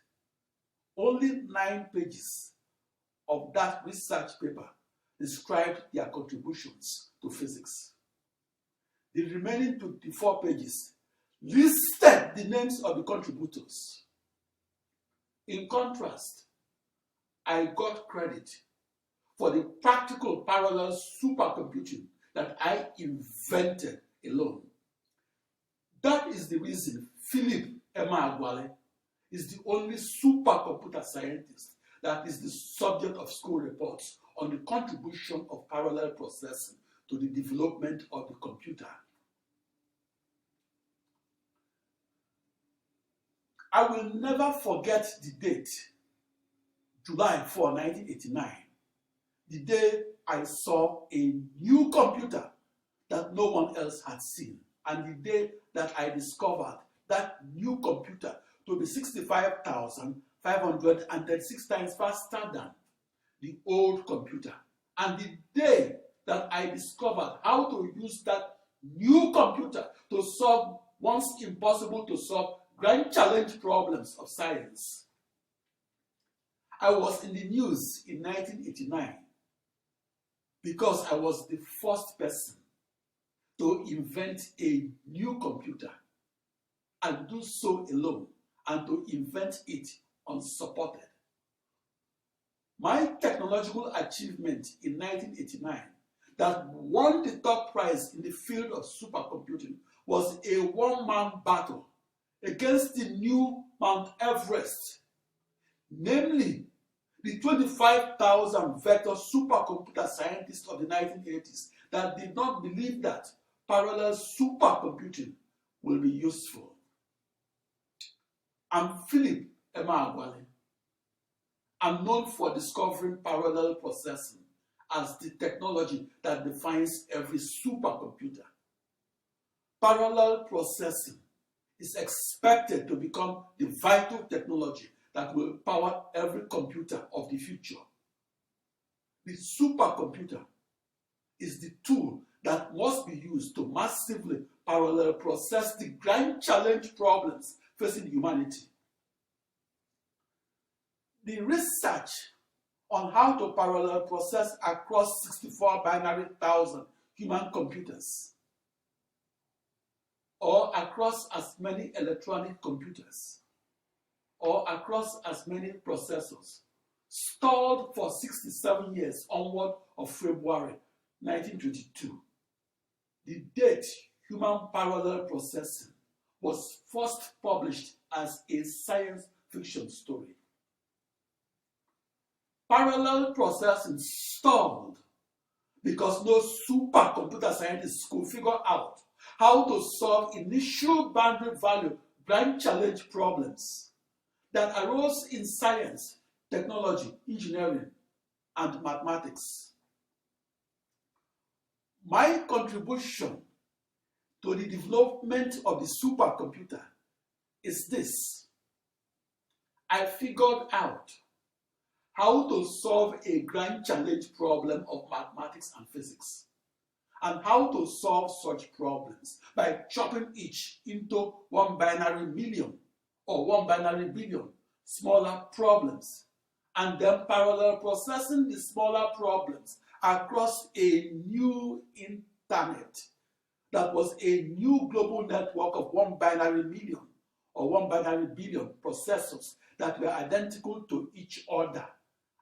Only 9 pages of that research paper described their contributions to physics. The remaining 24 pages listed the names of the contributors. In contrast, I got credit for the practical parallel supercomputing that I invented alone. That is the reason Philip Emeagwali is the only supercomputer scientist that is the subject of school reports on the contribution of parallel processing to the development of the computer. I will never forget the date, July 4, 1989, the day I saw a new computer that no one else had seen, and the day that I discovered that new computer to be 65,536 times faster than the old computer, and the day that I discovered how to use that new computer to solve once impossible to solve grand challenge problems of science. I was in the news in 1989 because I was the first person to invent a new computer and do so alone, and to invent it unsupported. My technological achievement in 1989 that won the top prize in the field of supercomputing was a one-man battle against the new Mount Everest, namely the 25,000 vector supercomputer scientists of the 1980s that did not believe that parallel supercomputing will be useful. I'm Philip Emeagwali. I'm known for discovering parallel processing as the technology that defines every supercomputer. Parallel processing is expected to become the vital technology that will power every computer of the future. The supercomputer is the tool that must be used to massively parallel process the grand challenge problems facing humanity. The research on how to parallel process across 64 binary thousand human computers, or across as many electronic computers, or across as many processors, stalled for 67 years onward of February 1922. The date human parallel processing was first published as a science fiction story. Parallel processing stalled because no supercomputer scientists could figure out how to solve initial boundary value grand challenge problems that arose in science, technology, engineering, and mathematics. My contribution to the development of the supercomputer is this. I figured out how to solve a grand challenge problem of mathematics and physics. and how to solve such problems by chopping each into one binary million or one binary billion smaller problems, and then parallel processing the smaller problems across a new internet that was a new global network of one binary million or one binary billion processors that were identical to each other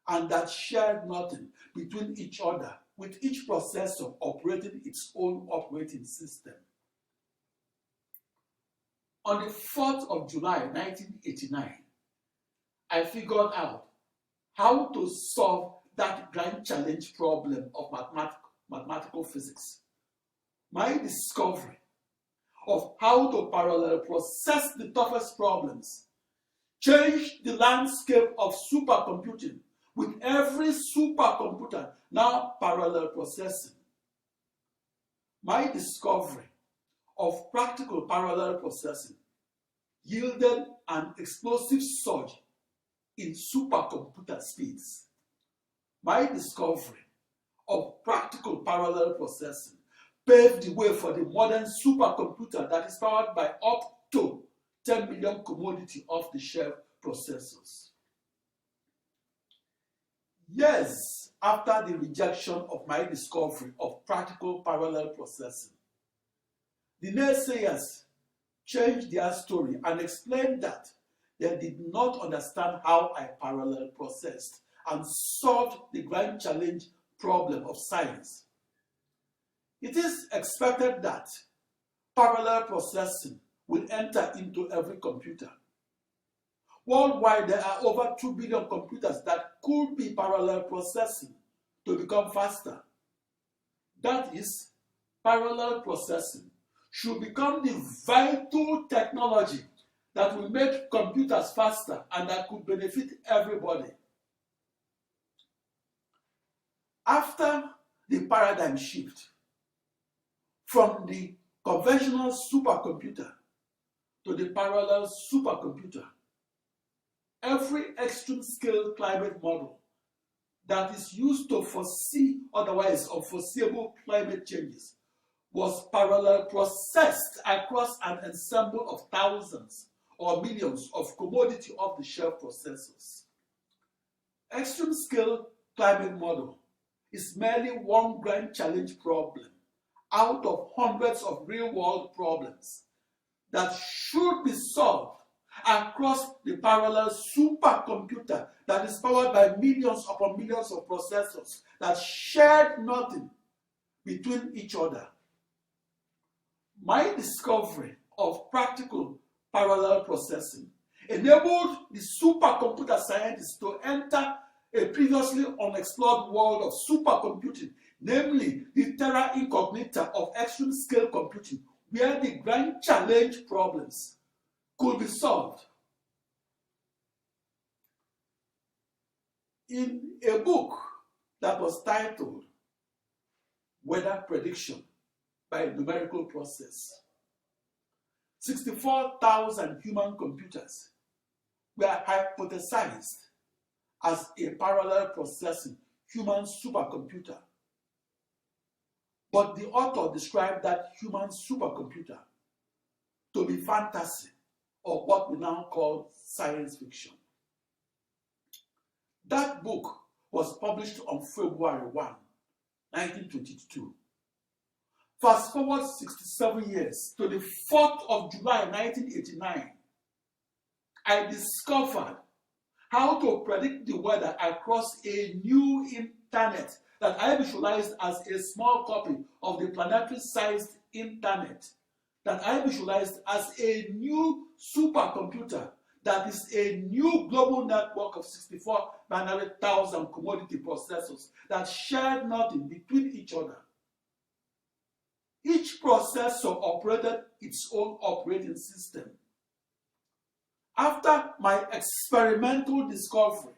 and that shared nothing between each other, with each processor operating its own operating system. On the 4th of July 1989, I figured out how to solve that grand challenge problem of mathematical physics. My discovery of how to parallel process the toughest problems changed the landscape of supercomputing, with every supercomputer now parallel processing. My discovery of practical parallel processing yielded an explosive surge in supercomputer speeds. My discovery of practical parallel processing paved the way for the modern supercomputer that is powered by up to 10 million commodity off-the-shelf processors. Years after the rejection of my discovery of practical parallel processing, the naysayers changed their story and explained that they did not understand how I parallel processed and solved the grand challenge problem of science. It is expected that parallel processing will enter into every computer. Worldwide, there are over 2 billion computers that could be parallel processing to become faster. That is, parallel processing should become the vital technology that will make computers faster and that could benefit everybody. After the paradigm shift from the conventional supercomputer to the parallel supercomputer, every extreme scale climate model that is used to foresee otherwise unforeseeable climate changes was parallel processed across an ensemble of thousands or millions of commodity off-the-shelf processors. Extreme scale climate model is merely one grand challenge problem out of hundreds of real-world problems that should be solved across the parallel supercomputer that is powered by millions upon millions of processors that shared nothing between each other. My discovery of practical parallel processing enabled the supercomputer scientists to enter a previously unexplored world of supercomputing, namely the terra incognita of extreme scale computing, where the grand challenge problems could be solved. In a book that was titled Weather Prediction by Numerical Process, 64,000 human computers were hypothesized as a parallel processing human supercomputer. But the author described that human supercomputer to be fantasy, or what we now call science fiction. That book was published on February 1, 1922. Fast forward 67 years to the 4th of July 1989, I discovered how to predict the weather across a new internet that I visualized as a small copy of the planetary-sized internet, that I visualized as a new supercomputer that is a new global network of 64 binary thousand commodity processors that shared nothing between each other. Each processor operated its own operating system. After my experimental discovery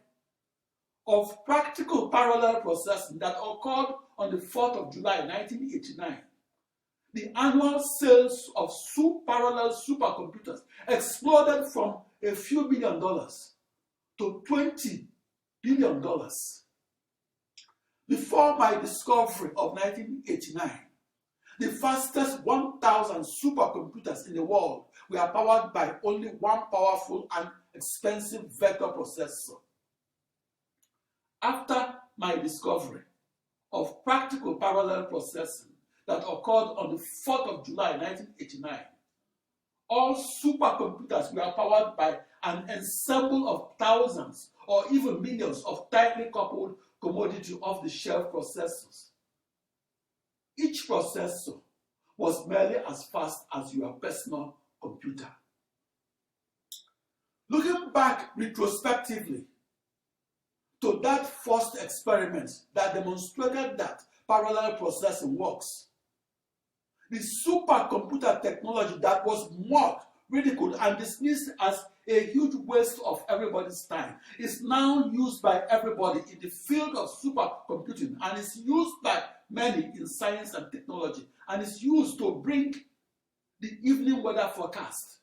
of practical parallel processing that occurred on the 4th of July 1989, the annual sales of parallel supercomputers exploded from a few $1 billion to $20 billion. Before my discovery of 1989, The fastest 1,000 supercomputers in the world were powered by only one powerful and expensive vector processor. After my discovery of practical parallel processing that occurred on the 4th of July 1989, all supercomputers were powered by an ensemble of thousands or even millions of tightly coupled commodity off-the-shelf processors. Each processor was merely as fast as your personal computer. Looking back retrospectively to that first experiment that demonstrated that parallel processing works, the supercomputer technology that was mocked, ridiculed, and dismissed as a huge waste of everybody's time is now used by everybody in the field of supercomputing, and is used by many in science and technology, and is used to bring the evening weather forecast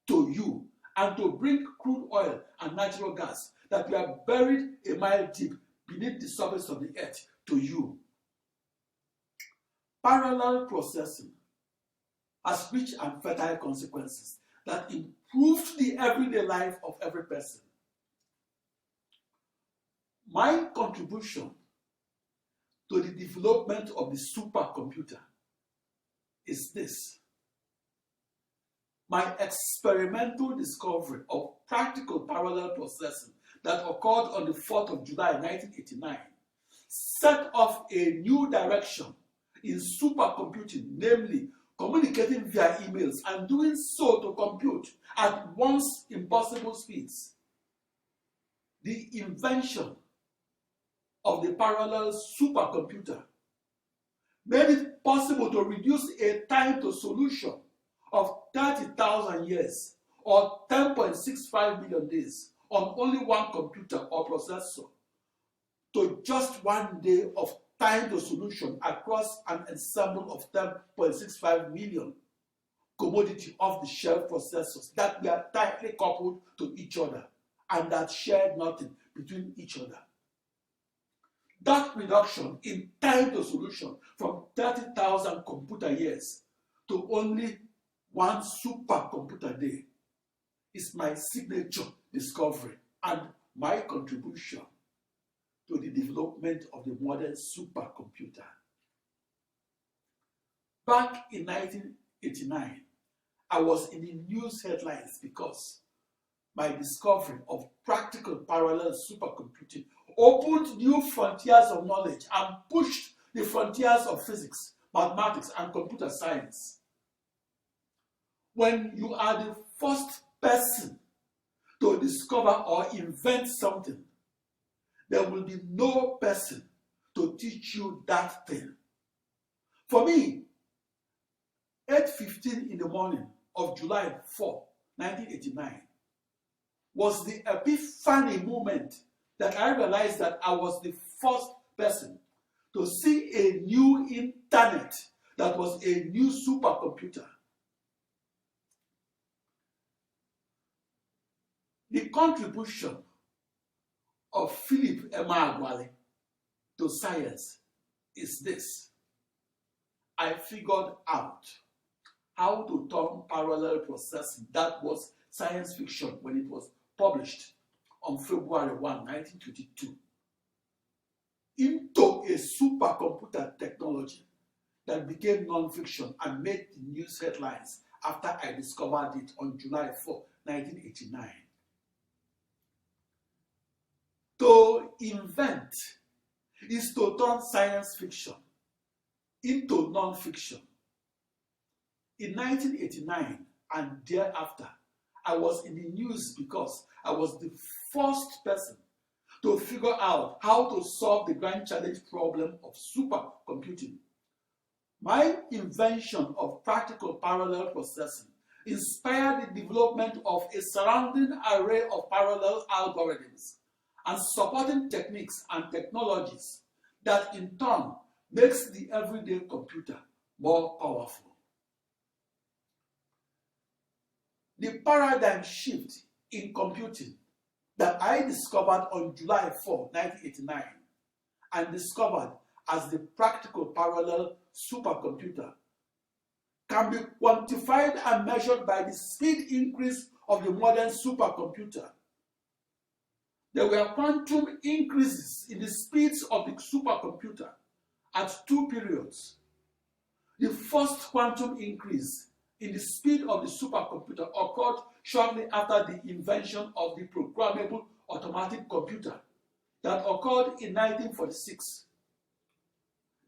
to you, and to bring crude oil and natural gas that were buried a mile deep beneath the surface of the earth to you. Parallel processing has rich and fertile consequences that improved the everyday life of every person. My contribution to the development of the supercomputer is this: my experimental discovery of practical parallel processing that occurred on the 4th of July 1989 set off a new direction in supercomputing, namely communicating via emails and doing so to compute at once impossible speeds. The invention of the parallel supercomputer made it possible to reduce a time to solution of 30,000 years or 10.65 million days on only one computer or processor to just 1 day of time to solution across an ensemble of 10.65 million commodity off-the-shelf processors that were tightly coupled to each other and that shared nothing between each other. That reduction in time to solution from 30,000 computer years to only one supercomputer day is my signature discovery and my contribution to the development of the modern supercomputer. Back in 1989, I was in the news headlines because my discovery of practical parallel supercomputing opened new frontiers of knowledge and pushed the frontiers of physics, mathematics, and computer science. When you are the first person to discover or invent something, there will be no person to teach you that thing. For me, 8:15 in the morning of July 4, 1989, was the epiphany moment that I realized that I was the first person to see a new internet that was a new supercomputer. The contribution of Philip Emeagwali to science is this: I figured out how to turn parallel processing, that was science fiction when it was published on February 1, 1922, into a supercomputer technology that became non-fiction and made the news headlines after I discovered it on July 4, 1989. To invent is to turn science fiction into non-fiction. In 1989 and thereafter, I was in the news because I was the first person to figure out how to solve the grand challenge problem of supercomputing. My invention of practical parallel processing inspired the development of a surrounding array of parallel algorithms and supporting techniques and technologies that in turn makes the everyday computer more powerful. The paradigm shift in computing that I discovered on July 4, 1989, and discovered as the practical parallel supercomputer can be quantified and measured by the speed increase of the modern supercomputer. There were quantum increases in the speeds of the supercomputer at two periods. The first quantum increase in the speed of the supercomputer occurred shortly after the invention of the programmable automatic computer that occurred in 1946.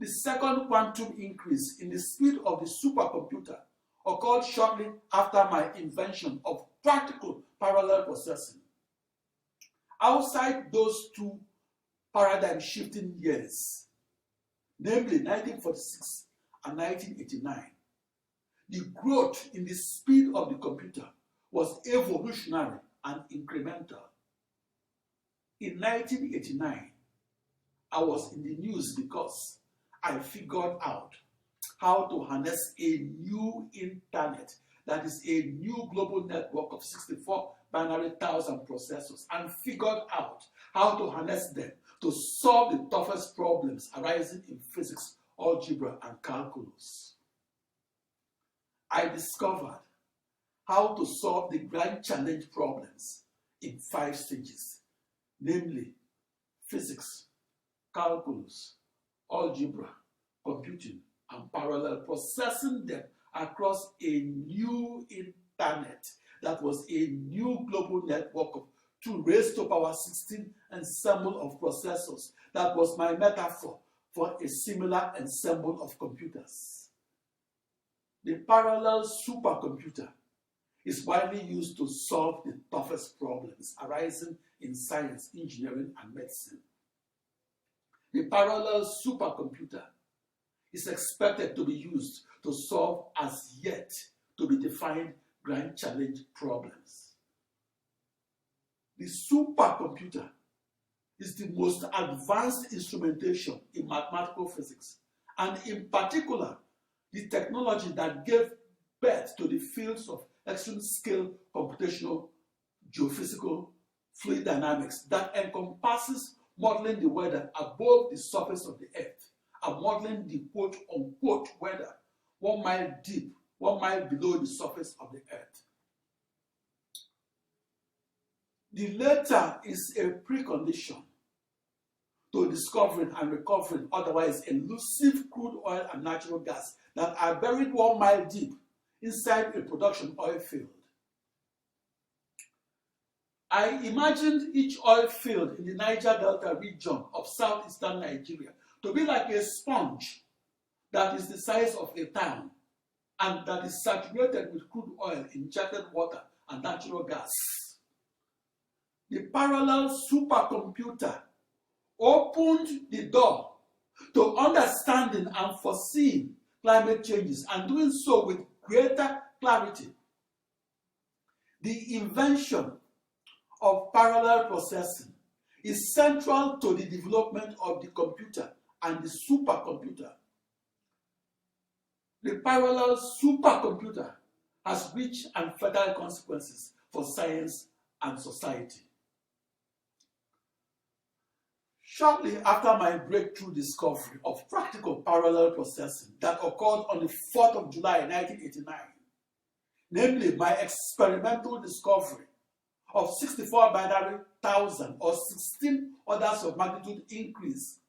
The second quantum increase in the speed of the supercomputer occurred shortly after my invention of practical parallel processing. Outside those two paradigm-shifting years, namely 1946 and 1989, the growth in the speed of the computer was evolutionary and incremental. In 1989, I was in the news because I figured out how to harness a new internet, that is a new global network of 64 binary thousand processors, and figured out how to harness them to solve the toughest problems arising in physics, algebra, and calculus. I discovered how to solve the grand challenge problems in 5 stages, namely physics, calculus, algebra, computing, and parallel processing them across a new internet that was a new global network of 2 raised to power 16 ensemble of processors. That was my metaphor for a similar ensemble of computers. The parallel supercomputer is widely used to solve the toughest problems arising in science, engineering, and medicine. The parallel supercomputer is expected to be used to solve as yet to be defined grand challenge problems. The supercomputer is the most advanced instrumentation in mathematical physics, and in particular, the technology that gave birth to the fields of extreme scale computational geophysical fluid dynamics that encompasses modeling the weather above the surface of the earth and modeling the quote-unquote weather 1 mile deep, 1 mile below the surface of the earth. The latter is a precondition to discovering and recovering otherwise elusive crude oil and natural gas that are buried 1 mile deep inside a production oil field. I imagined each oil field in the Niger Delta region of southeastern Nigeria to be like a sponge that is the size of a town and that is saturated with crude oil, injected water, and natural gas. The parallel supercomputer opened the door to understanding and foreseeing climate changes, and doing so with greater clarity. The invention of parallel processing is central to the development of the computer and the supercomputer. The parallel supercomputer has rich and fertile consequences for science and society. Shortly after my breakthrough discovery of practical parallel processing that occurred on the 4th of July 1989, namely my experimental discovery of 64 binary thousand or 16 orders of magnitude increase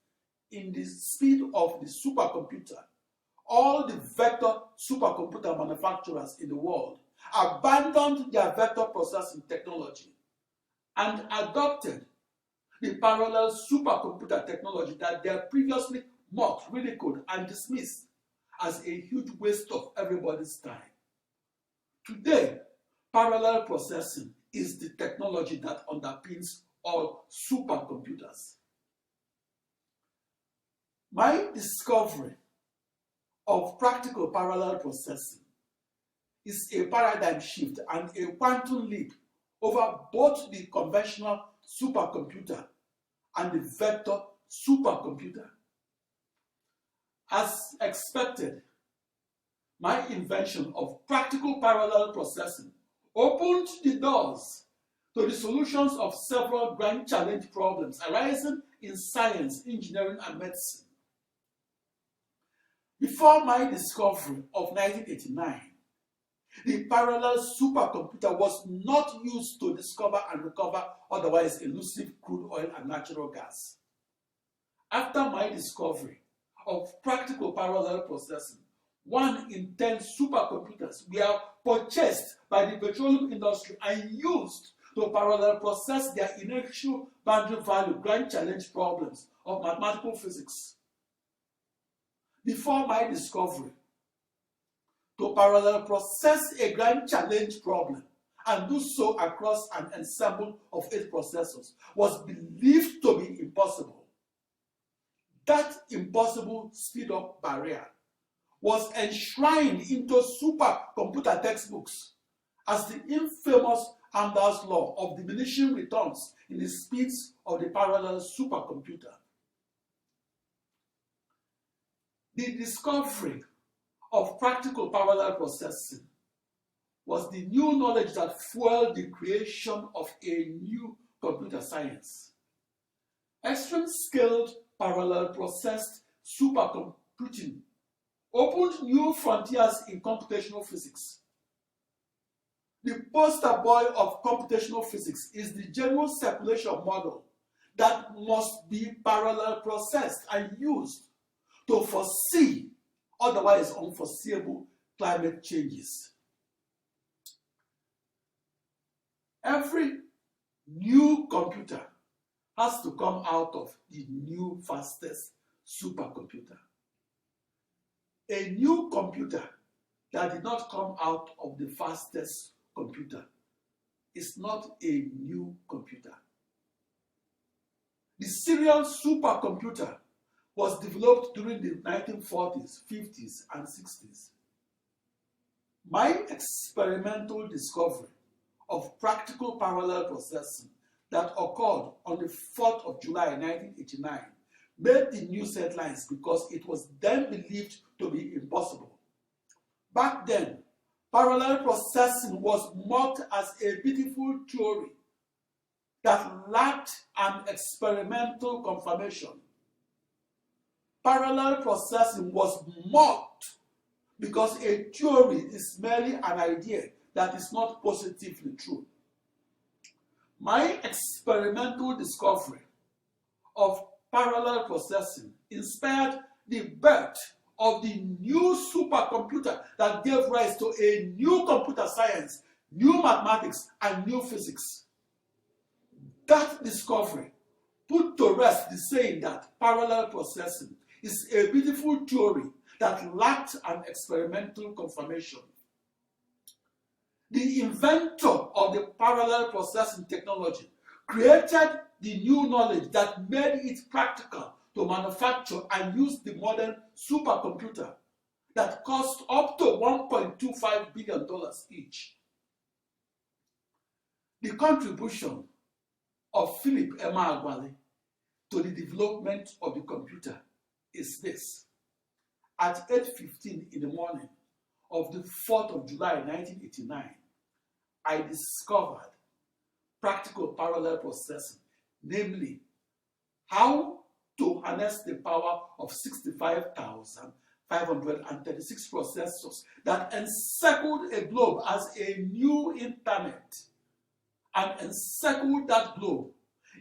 in the speed of the supercomputer, all the vector supercomputer manufacturers in the world abandoned their vector processing technology and adopted the parallel supercomputer technology that they previously mocked, ridiculed, and dismissed as a huge waste of everybody's time. Today, parallel processing is the technology that underpins all supercomputers. My discovery of practical parallel processing is a paradigm shift and a quantum leap over both the conventional supercomputer and the vector supercomputer. As expected, my invention of practical parallel processing opened the doors to the solutions of several grand challenge problems arising in science, engineering, and medicine. Before my discovery of 1989, the parallel supercomputer was not used to discover and recover otherwise elusive crude oil and natural gas. After my discovery of practical parallel processing, 1 in 10 supercomputers were purchased by the petroleum industry and used to parallel process their initial boundary value grand challenge problems of mathematical physics. Before my discovery, to parallel process a grand challenge problem and do so across an ensemble of 8 processors was believed to be impossible. That impossible speed-up barrier was enshrined into supercomputer textbooks as the infamous Amdahl's law of diminishing returns in the speeds of the parallel supercomputer. The discovery of practical parallel processing was the new knowledge that fueled the creation of a new computer science. Extreme-scaled parallel processed supercomputing opened new frontiers in computational physics. The poster boy of computational physics is the general circulation model that must be parallel processed and used to foresee otherwise unforeseeable climate changes. Every new computer has to come out of the new fastest supercomputer. A new computer that did not come out of the fastest computer is not a new computer. The serial supercomputer was developed during the 1940s, 50s, and 60s. My experimental discovery of practical parallel processing that occurred on the 4th of July 1989 made the news headlines because it was then believed to be impossible. Back then, parallel processing was mocked as a beautiful theory that lacked an experimental confirmation. Parallel processing was mocked because a theory is merely an idea that is not positively true. My experimental discovery of parallel processing inspired the birth of the new supercomputer that gave rise to a new computer science, new mathematics, and new physics. That discovery put to rest the saying that parallel processing is a beautiful theory that lacked an experimental confirmation. The inventor of the parallel processing technology created the new knowledge that made it practical to manufacture and use the modern supercomputer that cost up to $1.25 billion each. The contribution of Philip Emeagwali to the development of the computer is this. At 8:15 in the morning of the 4th of July 1989, I discovered practical parallel processing, namely how to harness the power of 65,536 processors that encircled a globe as a new internet and encircled that globe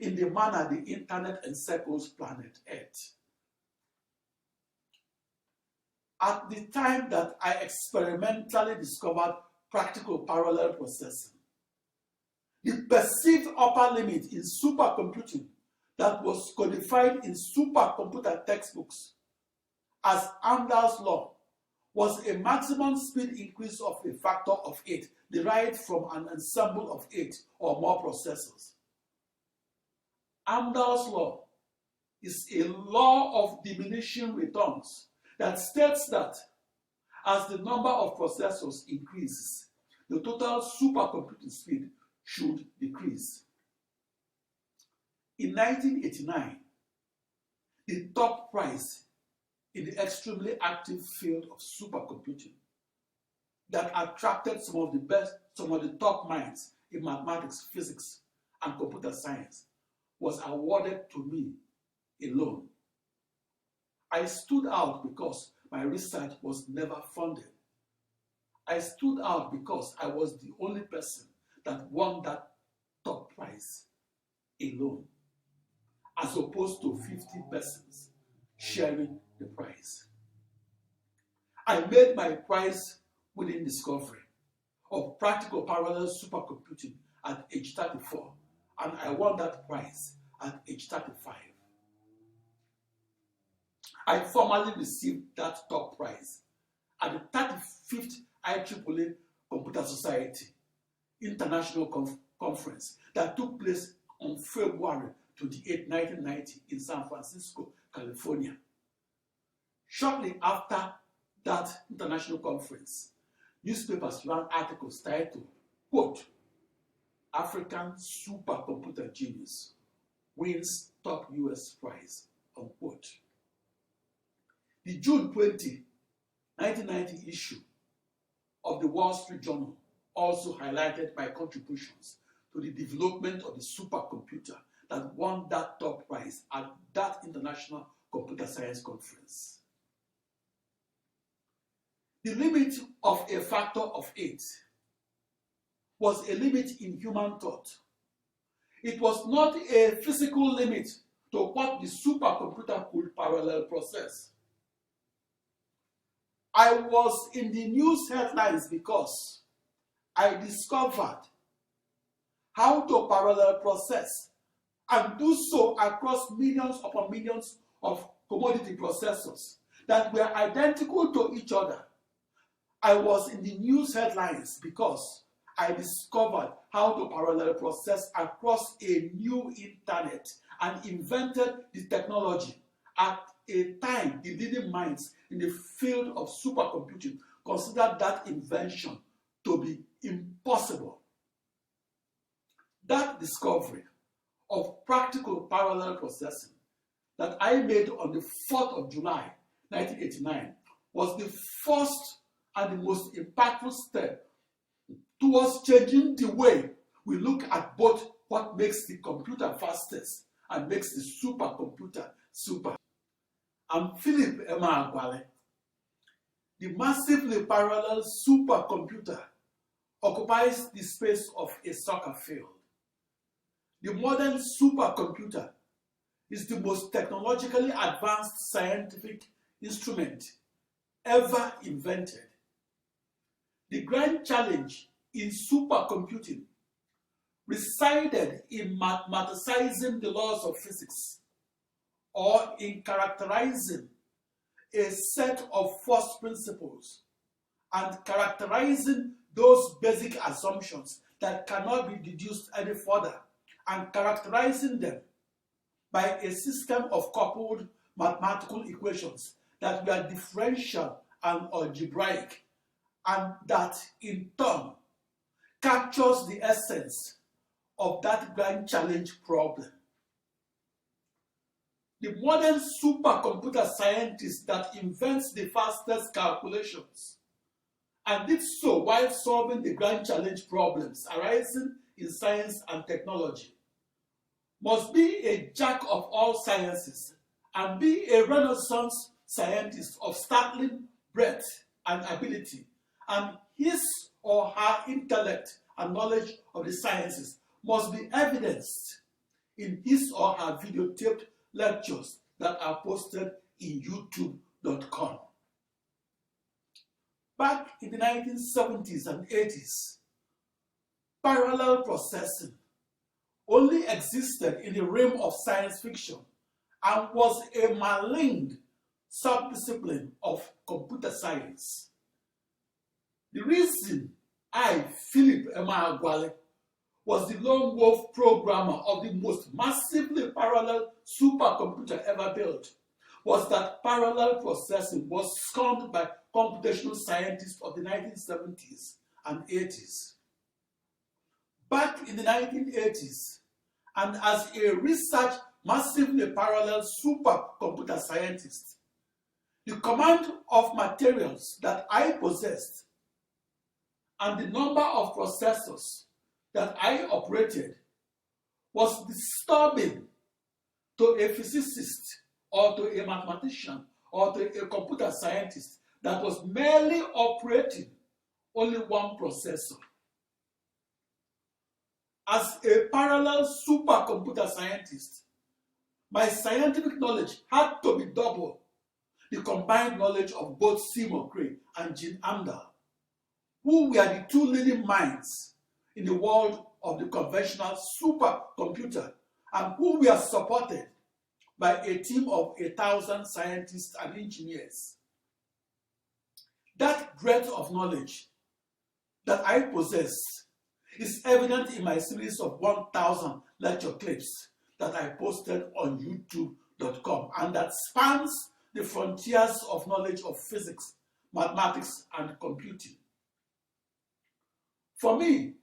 in the manner the internet encircles planet Earth. At the time that I experimentally discovered practical parallel processing, the perceived upper limit in supercomputing that was codified in supercomputer textbooks as Amdahl's law was a maximum speed increase of a factor of 8 derived from an ensemble of 8 or more processors. Amdahl's law is a law of diminishing returns that states that as the number of processors increases, the total supercomputing speed should decrease. In 1989, the top prize in the extremely active field of supercomputing that attracted some of the top minds in mathematics, physics, and computer science was awarded to me alone. I stood out because my research was never funded. I stood out because I was the only person that won that top prize alone, as opposed to 50 persons sharing the prize. I made my prize-winning discovery of practical parallel supercomputing at age 34, and I won that prize at age 35. I formally received that top prize at the 35th IEEE Computer Society International Conference that took place on February 28, 1990 in San Francisco, California. Shortly after that international conference, newspapers ran articles titled, quote, "African Supercomputer Genius Wins Top US Prize," unquote. The June 20, 1990 issue of the Wall Street Journal also highlighted my contributions to the development of the supercomputer that won that top prize at that International Computer Science Conference. The limit of a factor of 8 was a limit in human thought. It was not a physical limit to what the supercomputer could parallel process. I was in the news headlines because I discovered how to parallel process and do so across millions upon millions of commodity processors that were identical to each other. I was in the news headlines because I discovered how to parallel process across a new internet and invented the technology at a time the leading minds in the field of supercomputing considered that invention to be impossible. That discovery of practical parallel processing that I made on the 4th of July, 1989 was the first and the most impactful step towards changing the way we look at both what makes the computer fastest and makes the supercomputer super. I'm Philip Emeagwali. The massively parallel supercomputer occupies the space of a soccer field. The modern supercomputer is the most technologically advanced scientific instrument ever invented. The grand challenge in supercomputing resided in mathematicizing the laws of physics, or in characterizing a set of first principles and characterizing those basic assumptions that cannot be deduced any further, and characterizing them by a system of coupled mathematical equations that were differential and algebraic, and that in turn captures the essence of that grand challenge problem. The modern supercomputer scientist that invents the fastest calculations and did so while solving the grand challenge problems arising in science and technology must be a jack of all sciences and be a Renaissance scientist of startling breadth and ability, and his or her intellect and knowledge of the sciences must be evidenced in his or her videotaped lectures that are posted in youtube.com. Back in the 1970s and 80s, parallel processing only existed in the realm of science fiction and was a maligned subdiscipline of computer science. The reason I, Philip Emeagwali, was the lone wolf programmer of the most massively parallel supercomputer ever built was that parallel processing was scorned by computational scientists of the 1970s and 80s. Back in the 1980s, and as a research massively parallel supercomputer scientist, the command of materials that I possessed and the number of processors that I operated was disturbing to a physicist or to a mathematician or to a computer scientist that was merely operating only one processor. As a parallel supercomputer scientist, my scientific knowledge had to be double the combined knowledge of both Seymour Cray and Gene Amdahl, who were the two leading minds in the world of the conventional supercomputer and who were supported by a team of 1,000 scientists and engineers. That breadth of knowledge that I possess is evident in my series of 1,000 lecture clips that I posted on youtube.com and that spans the frontiers of knowledge of physics, mathematics, and computing. For me,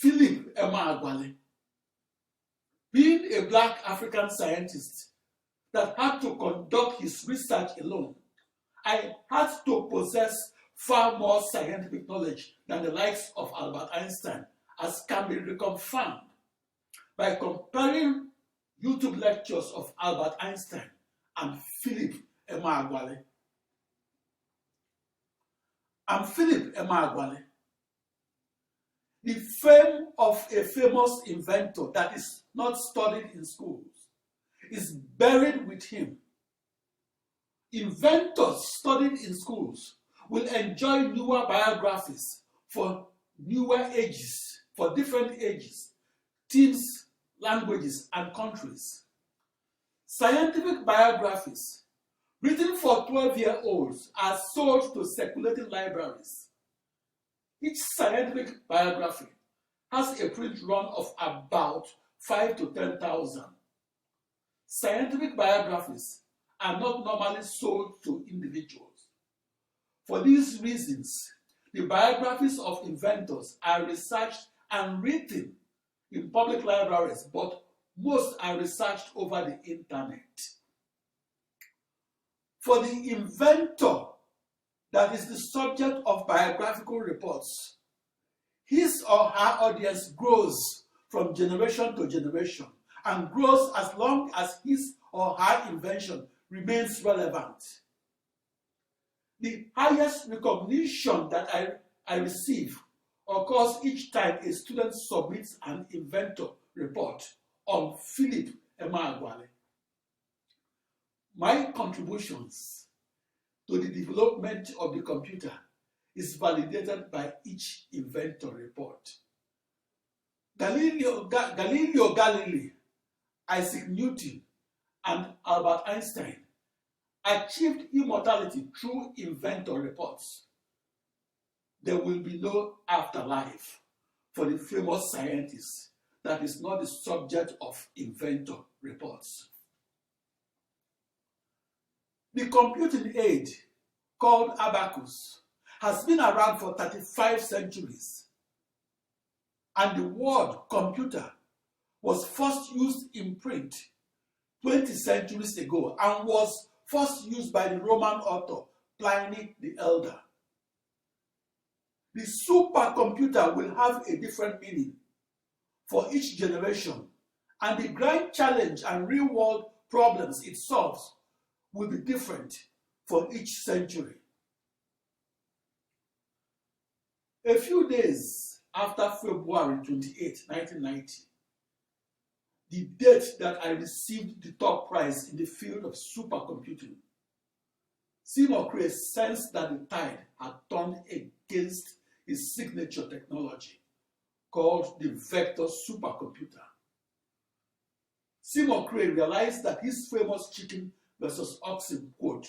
Philip Emeagwali, being a Black African scientist that had to conduct his research alone, I had to possess far more scientific knowledge than the likes of Albert Einstein, as can be reconfirmed by comparing YouTube lectures of Albert Einstein and Philip Emeagwali. I'm Philip Emeagwali. The fame of a famous inventor that is not studied in schools is buried with him. Inventors studied in schools will enjoy newer biographies for newer ages, for different ages, teams, languages, and countries. Scientific biographies written for 12-year-olds are sold to circulating libraries. Each scientific biography has a print run of about 5 to 10,000. Scientific biographies are not normally sold to individuals. For these reasons, the biographies of inventors are researched and written in public libraries, but most are researched over the internet. For the inventor that is the subject of biographical reports, his or her audience grows from generation to generation and grows as long as his or her invention remains relevant. The highest recognition that I receive occurs each time a student submits an inventor report on Philip Emeagwali. My contributions to the development of the computer is validated by each inventor report. Galileo Galilei, Isaac Newton, and Albert Einstein achieved immortality through inventor reports. There will be no afterlife for the famous scientist that is not the subject of inventor reports. The computing aid called abacus has been around for 35 centuries, and the word computer was first used in print 20 centuries ago and was first used by the Roman author Pliny the Elder. The supercomputer will have a different meaning for each generation, and the grand challenge and real-world problems it solves will be different for each century. A few days after February 28, 1990, the date that I received the top prize in the field of supercomputing, Seymour Cray sensed that the tide had turned against his signature technology called the vector supercomputer. Seymour Cray realized that his famous chicken versus oxen quote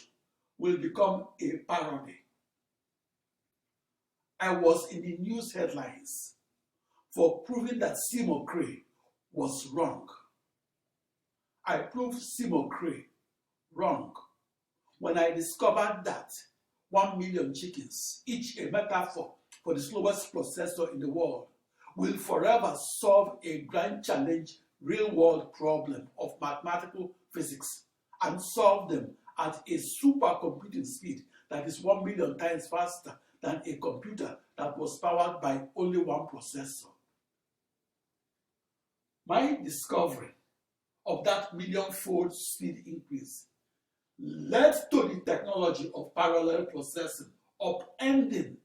will become a parody. I was in the news headlines for proving that Seymour Cray was wrong. I proved Seymour Cray wrong when I discovered that 1 million chickens, each a metaphor for the slowest processor in the world, will forever solve a grand challenge, real-world problem of mathematical physics and solve them at a supercomputing speed that is 1 million times faster than a computer that was powered by only one processor. My discovery of that million-fold speed increase led to the technology of parallel processing, upending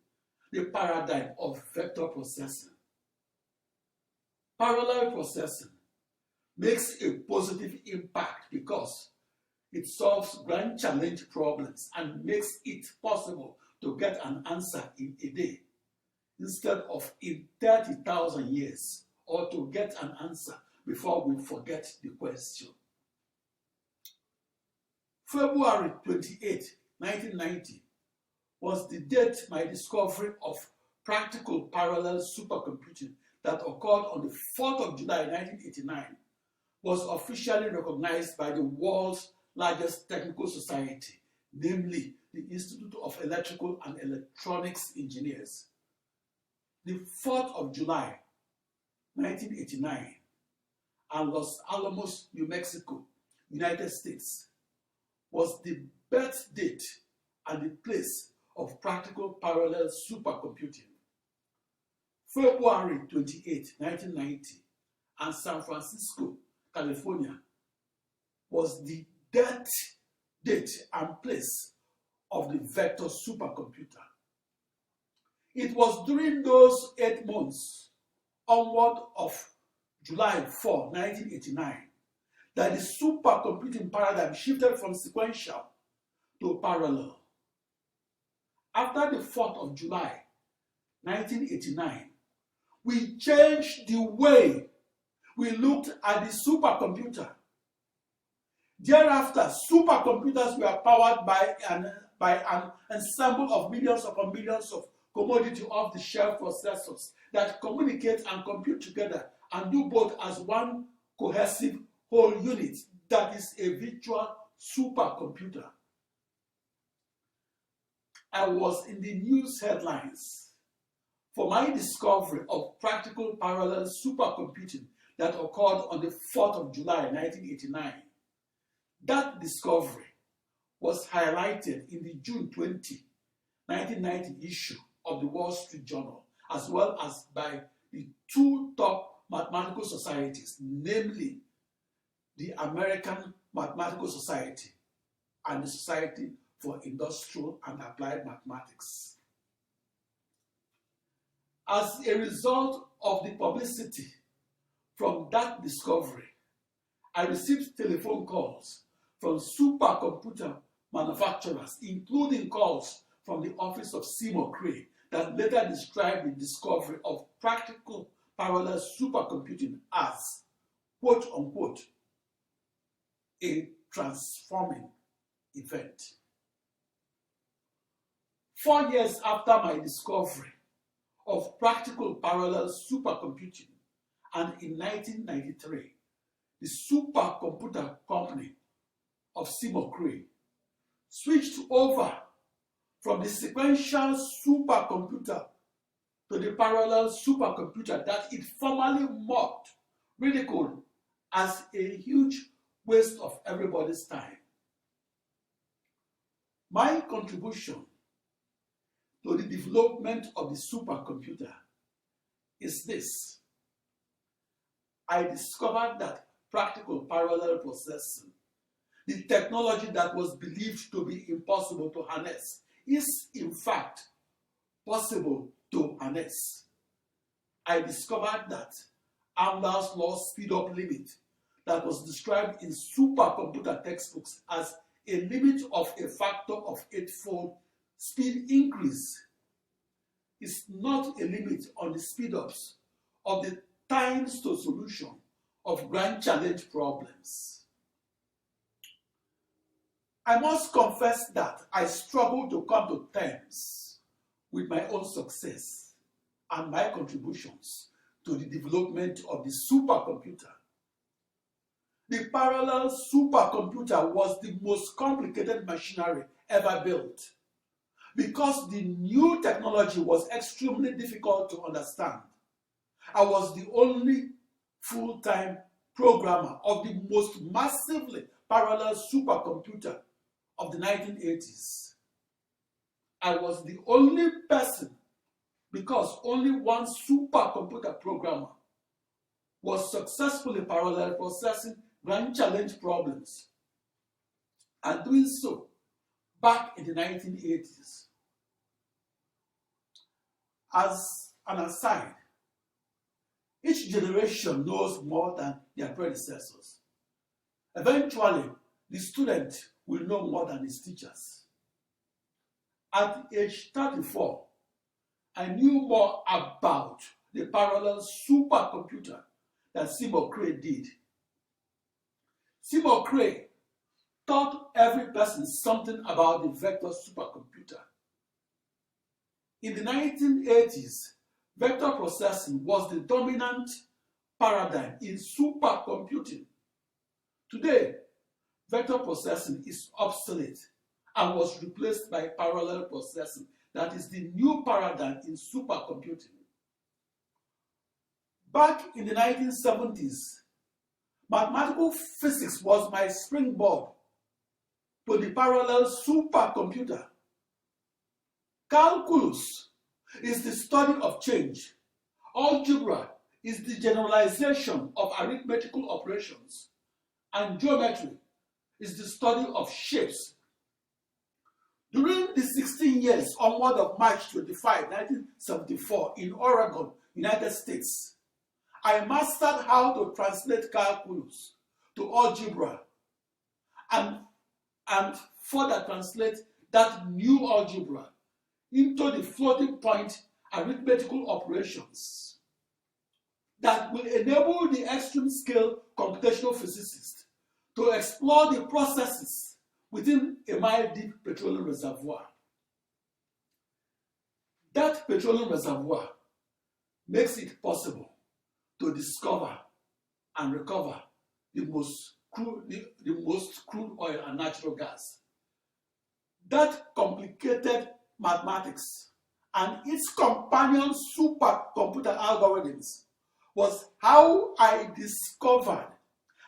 the paradigm of vector processing. Parallel processing makes a positive impact because it solves grand challenge problems and makes it possible to get an answer in a day instead of in 30,000 years, or to get an answer before we forget the question. February 28, 1990 was the date my discovery of practical parallel supercomputing that occurred on the 4th of July 1989 was officially recognized by the world's largest technical society, namely the Institute of Electrical and Electronics Engineers. The 4th of July 1989 and Los Alamos, New Mexico, United States was the birth date and the place of practical parallel supercomputing. February 28, 1990 and San Francisco, California was the death date and place of the vector supercomputer. It was during those 8 months onward of July 4, 1989 that the supercomputing paradigm shifted from sequential to parallel. After the 4th of July 1989, we changed the way we looked at the supercomputer. Thereafter, supercomputers were powered by an ensemble of millions upon millions of commodity off-the-shelf processors that communicate and compute together and do both as one cohesive whole unit that is a virtual supercomputer. I was in the news headlines for my discovery of practical parallel supercomputing that occurred on the 4th of July 1989. That discovery was highlighted in the June 20, 1990 issue of the Wall Street Journal, as well as by the 2 top mathematical societies, namely the American Mathematical Society and the Society for Industrial and Applied Mathematics. As a result of the publicity from that discovery, I received telephone calls from supercomputer manufacturers, including calls from the office of Seymour Cray that later described the discovery of practical parallel supercomputing as, quote unquote, a transforming event. 4 years after my discovery of practical parallel supercomputing, and in 1993, the supercomputer company of Seymour Cray switched over from the sequential supercomputer to the parallel supercomputer that it formerly mocked, ridiculed as a huge waste of everybody's time. My contribution to the development of the supercomputer is this. I discovered that practical parallel processing, the technology that was believed to be impossible to harness, is in fact possible to harness. I discovered that Amdahl's law speed-up limit that was described in supercomputer textbooks as a limit of a factor of 8-fold speed increase is not a limit on the speed-ups of the times to solution of grand challenge problems. I must confess that I struggled to come to terms with my own success and my contributions to the development of the supercomputer. The parallel supercomputer was the most complicated machinery ever built because the new technology was extremely difficult to understand. I was the only full-time programmer of the most massively parallel supercomputer of the 1980s. I was the only person because only one supercomputer programmer was successfully parallel processing grand challenge problems. and doing so back in the 1980s. As an aside, each generation knows more than their predecessors. Eventually, the student will know more than his teachers. At age 34, I knew more about the parallel supercomputer than Seymour Cray did. Seymour Cray taught every person something about the vector supercomputer. In the 1980s, vector processing was the dominant paradigm in supercomputing. Today, vector processing is obsolete and was replaced by parallel processing. That is the new paradigm in supercomputing. Back in the 1970s, mathematical physics was my springboard to the parallel supercomputer. Calculus is the study of change. Algebra is the generalization of arithmetical operations. And geometry is the study of shapes. During the 16 years onward of March 25, 1974 in Oregon, United States, I mastered how to translate calculus to algebra and further translate that new algebra into the floating point arithmetical operations that will enable the extreme scale computational physicist to explore the processes within a mile-deep petroleum reservoir. That petroleum reservoir makes it possible to discover and recover the most crude oil and natural gas. That complicated mathematics and its companion supercomputer algorithms was how I discovered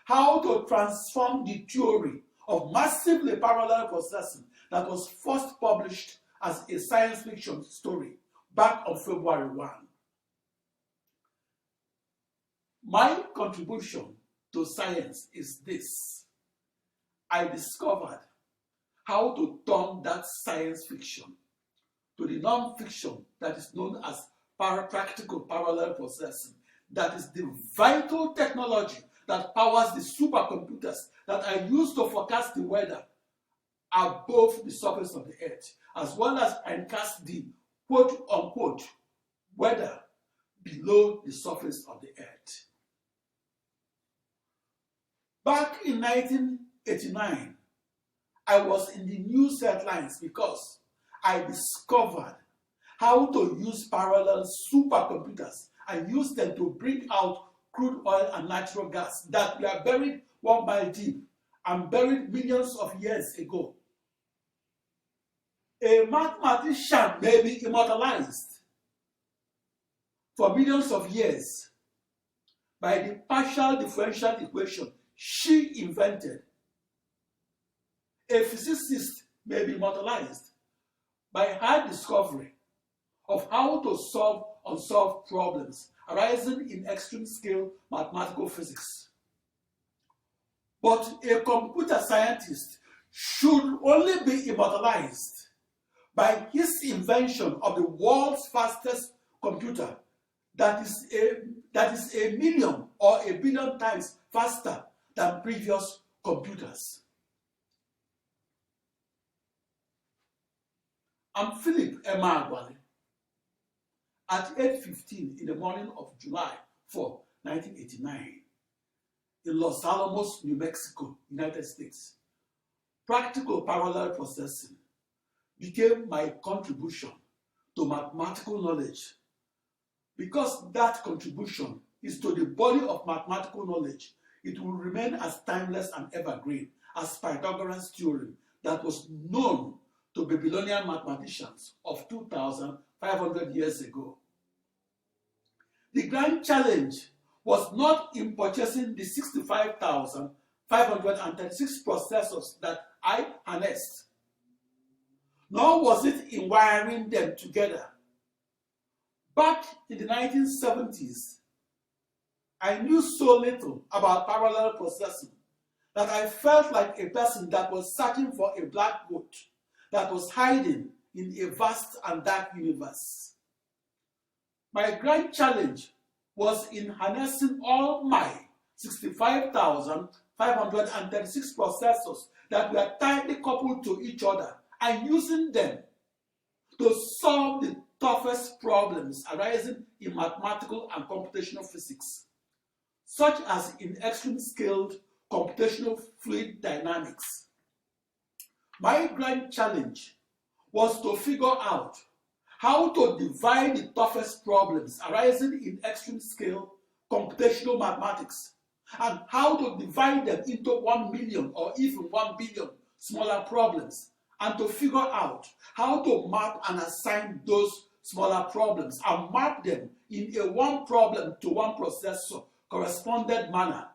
how to transform the theory of massively parallel processing that was first published as a science fiction story back on February 1. My contribution to science is this. I discovered how to turn that science fiction to the non-fiction that is known as practical parallel processing. That is the vital technology that powers the supercomputers that are used to forecast the weather above the surface of the earth, as well as forecast the quote-unquote weather below the surface of the earth. Back in 1989, I was in the news headlines because I discovered how to use parallel supercomputers and use them to bring out crude oil and natural gas that were buried 1 mile deep and buried millions of years ago. A mathematician may be immortalized for millions of years by the partial differential equation she invented. A physicist may be immortalized by her discovery of how to solve unsolved problems arising in extreme scale mathematical physics. But a computer scientist should only be immortalized by his invention of the world's fastest computer that is a million or a billion times faster than previous computers. I'm Philip Emeagwali. At 8:15 in the morning of July 4, 1989, in Los Alamos, New Mexico, United States, practical parallel processing became my contribution to mathematical knowledge. Because that contribution is to the body of mathematical knowledge, it will remain as timeless and evergreen as Pythagoras' theorem that was known to Babylonian mathematicians of 2,500 years ago. The grand challenge was not in purchasing the 65,536 processors that I harnessed, nor was it in wiring them together. Back in the 1970s, I knew so little about parallel processing that I felt like a person that was searching for a black goat that was hiding in a vast and dark universe. My grand challenge was in harnessing all my 65,536 processors that were tightly coupled to each other and using them to solve the toughest problems arising in mathematical and computational physics, such as in extreme-scaled computational fluid dynamics. My grand challenge was to figure out how to divide the toughest problems arising in extreme-scale computational mathematics and how to divide them into 1 million or even 1 billion smaller problems, and to figure out how to map and assign those smaller problems and map them in a one problem to one processor corresponded manner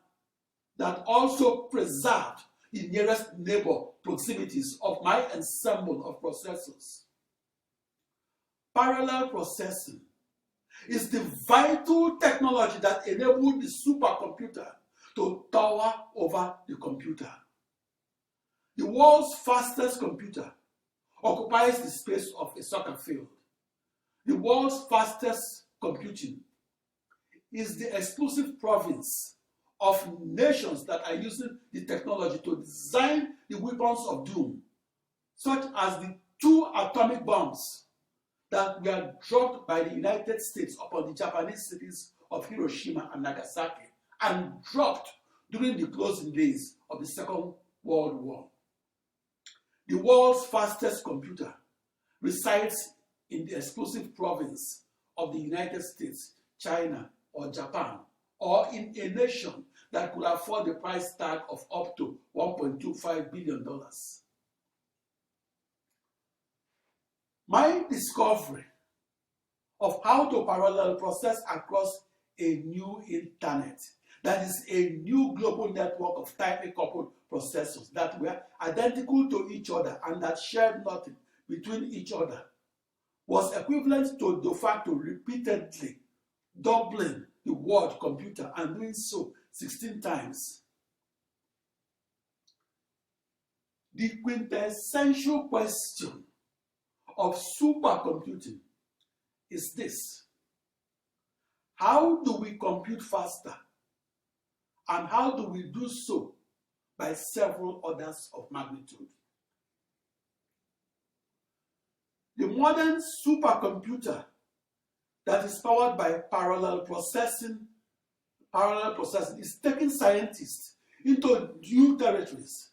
that also preserved the nearest neighbor proximities of my ensemble of processors. Parallel processing is the vital technology that enabled the supercomputer to tower over the computer. The world's fastest computer occupies the space of a soccer field. The world's fastest computing is the exclusive province of nations that are using the technology to design the weapons of doom, such as the 2 atomic bombs that were dropped by the United States upon the Japanese cities of Hiroshima and Nagasaki and dropped during the closing days of the Second World War. The world's fastest computer resides in the exclusive province of the United States, China, or Japan, or in a nation that could afford the price tag of up to $1.25 billion. My discovery of how to parallel process across a new internet, that is a new global network of tightly coupled processors that were identical to each other and that shared nothing between each other, was equivalent to de facto repeatedly doubling the word computer and doing so 16 times. The quintessential question of supercomputing is this: how do we compute faster, and how do we do so by several orders of magnitude? The modern supercomputer that is powered by parallel processing is taking scientists into new territories.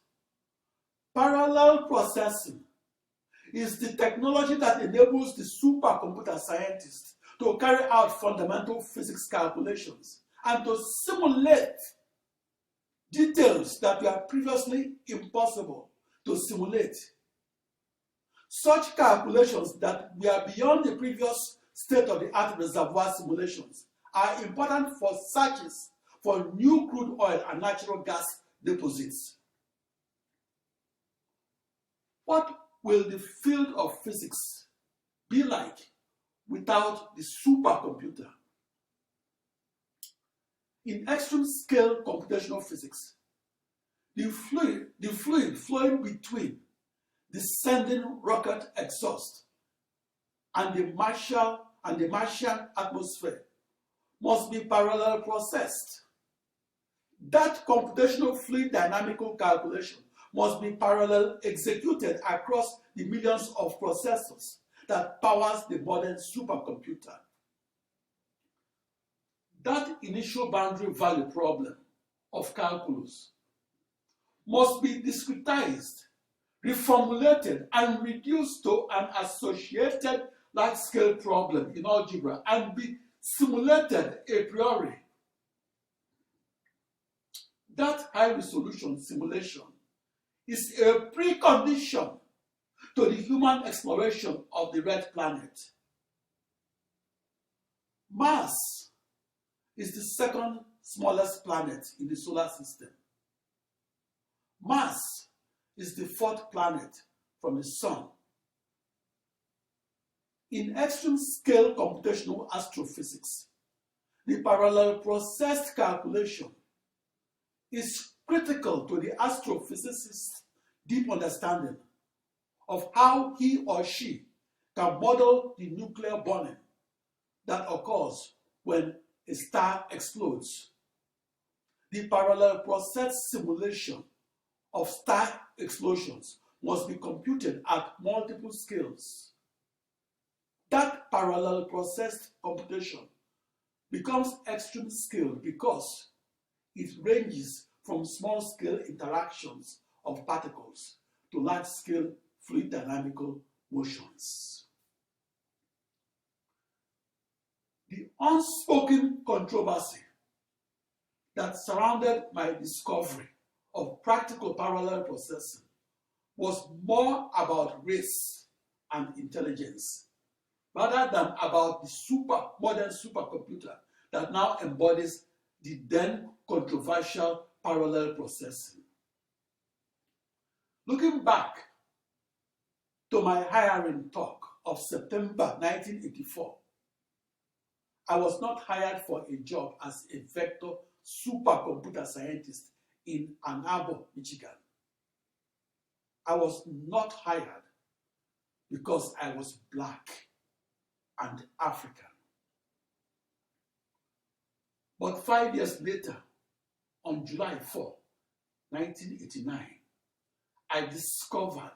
Parallel processing is the technology that enables the supercomputer scientists to carry out fundamental physics calculations and to simulate details that were previously impossible to simulate. Such calculations that were beyond the previous state-of-the-art reservoir simulations are important for searches for new crude oil and natural gas deposits. What will the field of physics be like without the supercomputer? In extreme-scale computational physics, the fluid flowing between the sending rocket exhaust and the Martian atmosphere must be parallel processed. That computational fluid dynamical calculation must be parallel executed across the millions of processors that powers the modern supercomputer. That initial boundary value problem of calculus must be discretized, reformulated, and reduced to an associated large-scale problem in algebra and be simulated a priori. That high-resolution simulation is a precondition to the human exploration of the red planet. Mars is the second smallest planet in the solar system. Mars is the 4th planet from the Sun. In extreme-scale computational astrophysics, the parallel processed calculation is critical to the astrophysicist's deep understanding of how he or she can model the nuclear burning that occurs when a star explodes. The parallel process simulation of star explosions must be computed at multiple scales. That parallel process computation becomes extreme scale because it ranges from small-scale interactions of particles to large-scale fluid dynamical motions. The unspoken controversy that surrounded my discovery of practical parallel processing was more about race and intelligence rather than about the modern supercomputer that now embodies the then controversial parallel processing. Looking back to my hiring talk of September 1984, I was not hired for a job as a vector supercomputer scientist in Ann Arbor, Michigan. I was not hired because I was Black and African. But 5 years later, on July 4, 1989, I discovered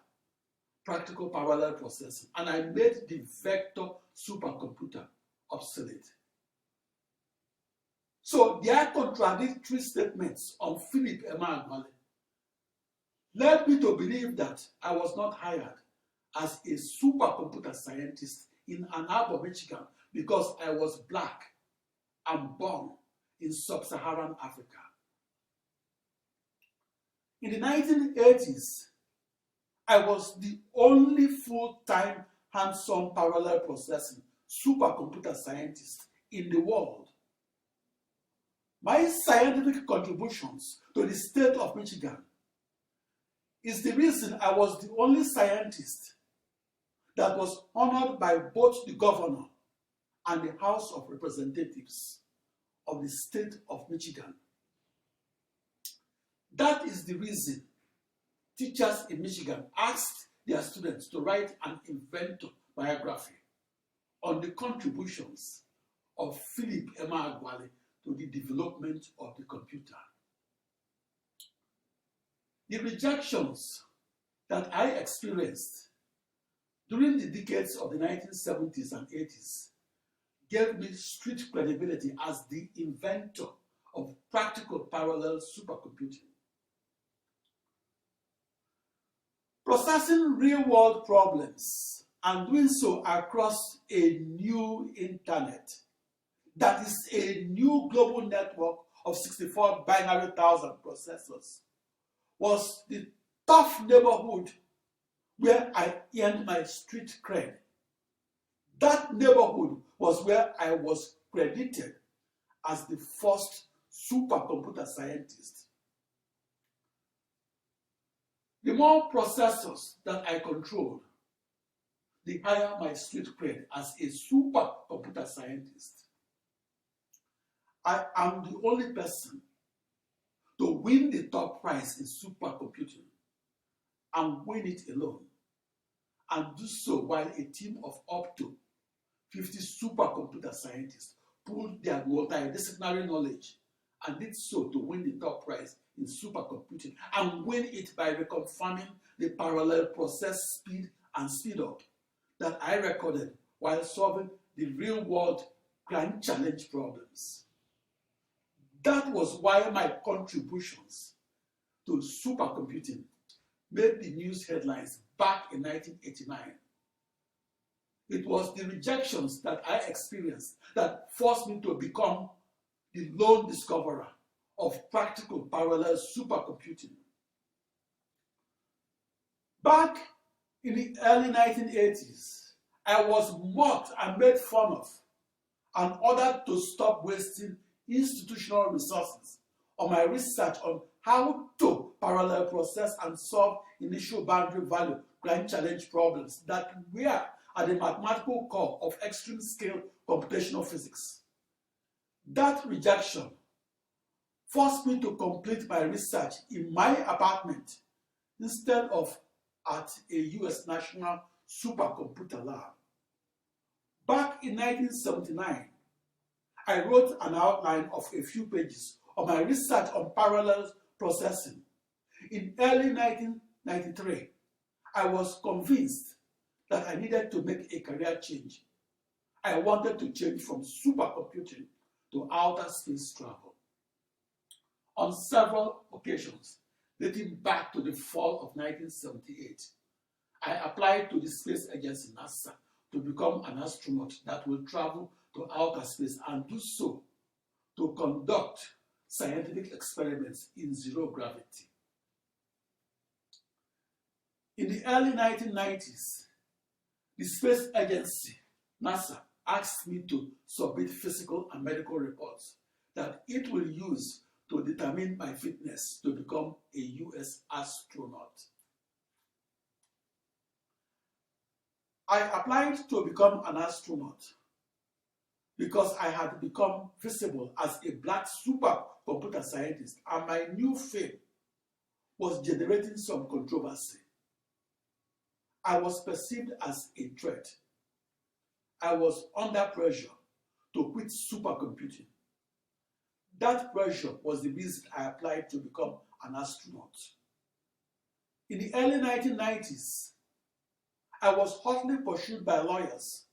practical parallel processing and I made the vector supercomputer obsolete. So their contradictory statements on Philip Emeagwali led me to believe that I was not hired as a supercomputer scientist in Ann Arbor, Michigan, because I was Black and born in sub-Saharan Africa. In the 1980s, I was the only full-time hands-on parallel processing supercomputer scientist in the world. My scientific contributions to the state of Michigan is the reason I was the only scientist that was honored by both the governor and the House of Representatives of the state of Michigan. That is the reason teachers in Michigan asked their students to write an inventor biography on the contributions of Philip Emeagwali to the development of the computer. The rejections that I experienced during the decades of the 1970s and 80s gave me street credibility as the inventor of practical parallel supercomputing. Processing real-world problems and doing so across a new internet, that is a new global network of 64 binary thousand processors, was the tough neighborhood where I earned my street cred. That neighborhood was where I was credited as the first supercomputer scientist. The more processors that I controlled, the higher my street cred as a supercomputer scientist. I am the only person to win the top prize in supercomputing and win it alone, and do so while a team of up to 50 supercomputer scientists pooled their multidisciplinary knowledge and did so to win the top prize in supercomputing and win it by reconfirming the parallel process speed and speed up that I recorded while solving the real-world grand challenge problems. That was why my contributions to supercomputing made the news headlines back in 1989. It was the rejections that I experienced that forced me to become the lone discoverer of practical parallel supercomputing. Back in the early 1980s, I was mocked and made fun of and ordered to stop wasting institutional resources on my research on how to parallel process and solve initial boundary value grand challenge problems that were at the mathematical core of extreme scale computational physics. That rejection forced me to complete my research in my apartment instead of at a US national supercomputer lab. Back in 1979, I wrote an outline of a few pages of my research on parallel processing. In early 1993, I was convinced that I needed to make a career change. I wanted to change from supercomputing to outer space travel. On several occasions, dating back to the fall of 1978, I applied to the space agency NASA to become an astronaut that will travel to outer space and do so to conduct scientific experiments in zero gravity. In the early 1990s, the space agency, NASA, asked me to submit physical and medical reports that it will use to determine my fitness to become a US astronaut. I applied to become an astronaut because I had become visible as a black supercomputer scientist, and my new fame was generating some controversy. I was perceived as a threat. I was under pressure to quit supercomputing. That pressure was the reason I applied to become an astronaut. In the early 1990s, I was hotly pursued by lawyers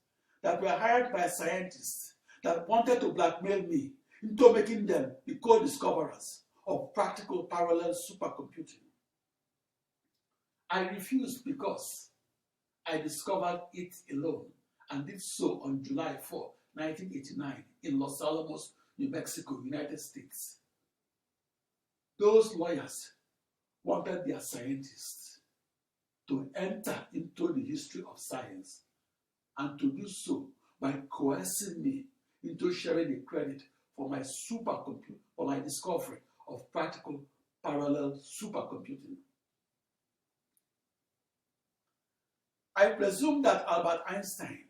that were hired by scientists that wanted to blackmail me into making them the co-discoverers of practical parallel supercomputing. I refused because I discovered it alone and did so on July 4, 1989 in Los Alamos, New Mexico, United States. Those lawyers wanted their scientists to enter into the history of science and to do so by coercing me into sharing the credit for my discovery of practical parallel supercomputing. I presume that Albert Einstein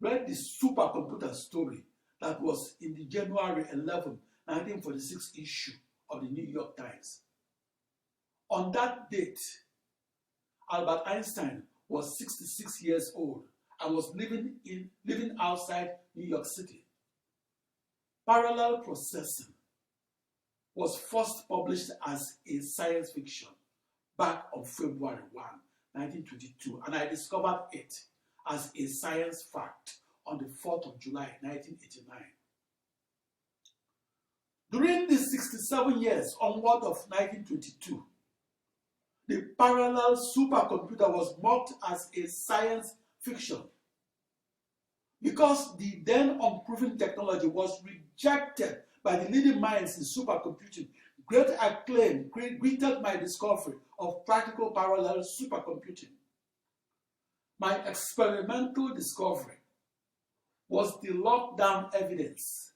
read the supercomputer story that was in the January 11, 1946 issue of the New York Times. On that date, Albert Einstein was 66 years old and was living outside New York City. Parallel processing was first published as a science fiction back on February 1, 1922, and I discovered it as a science fact on the 4th of July, 1989. During the 67 years onward of 1922, the parallel supercomputer was mocked as a science fiction because the then unproven technology was rejected by the leading minds in supercomputing. Great acclaim greeted my discovery of practical parallel supercomputing. My experimental discovery was the lockdown evidence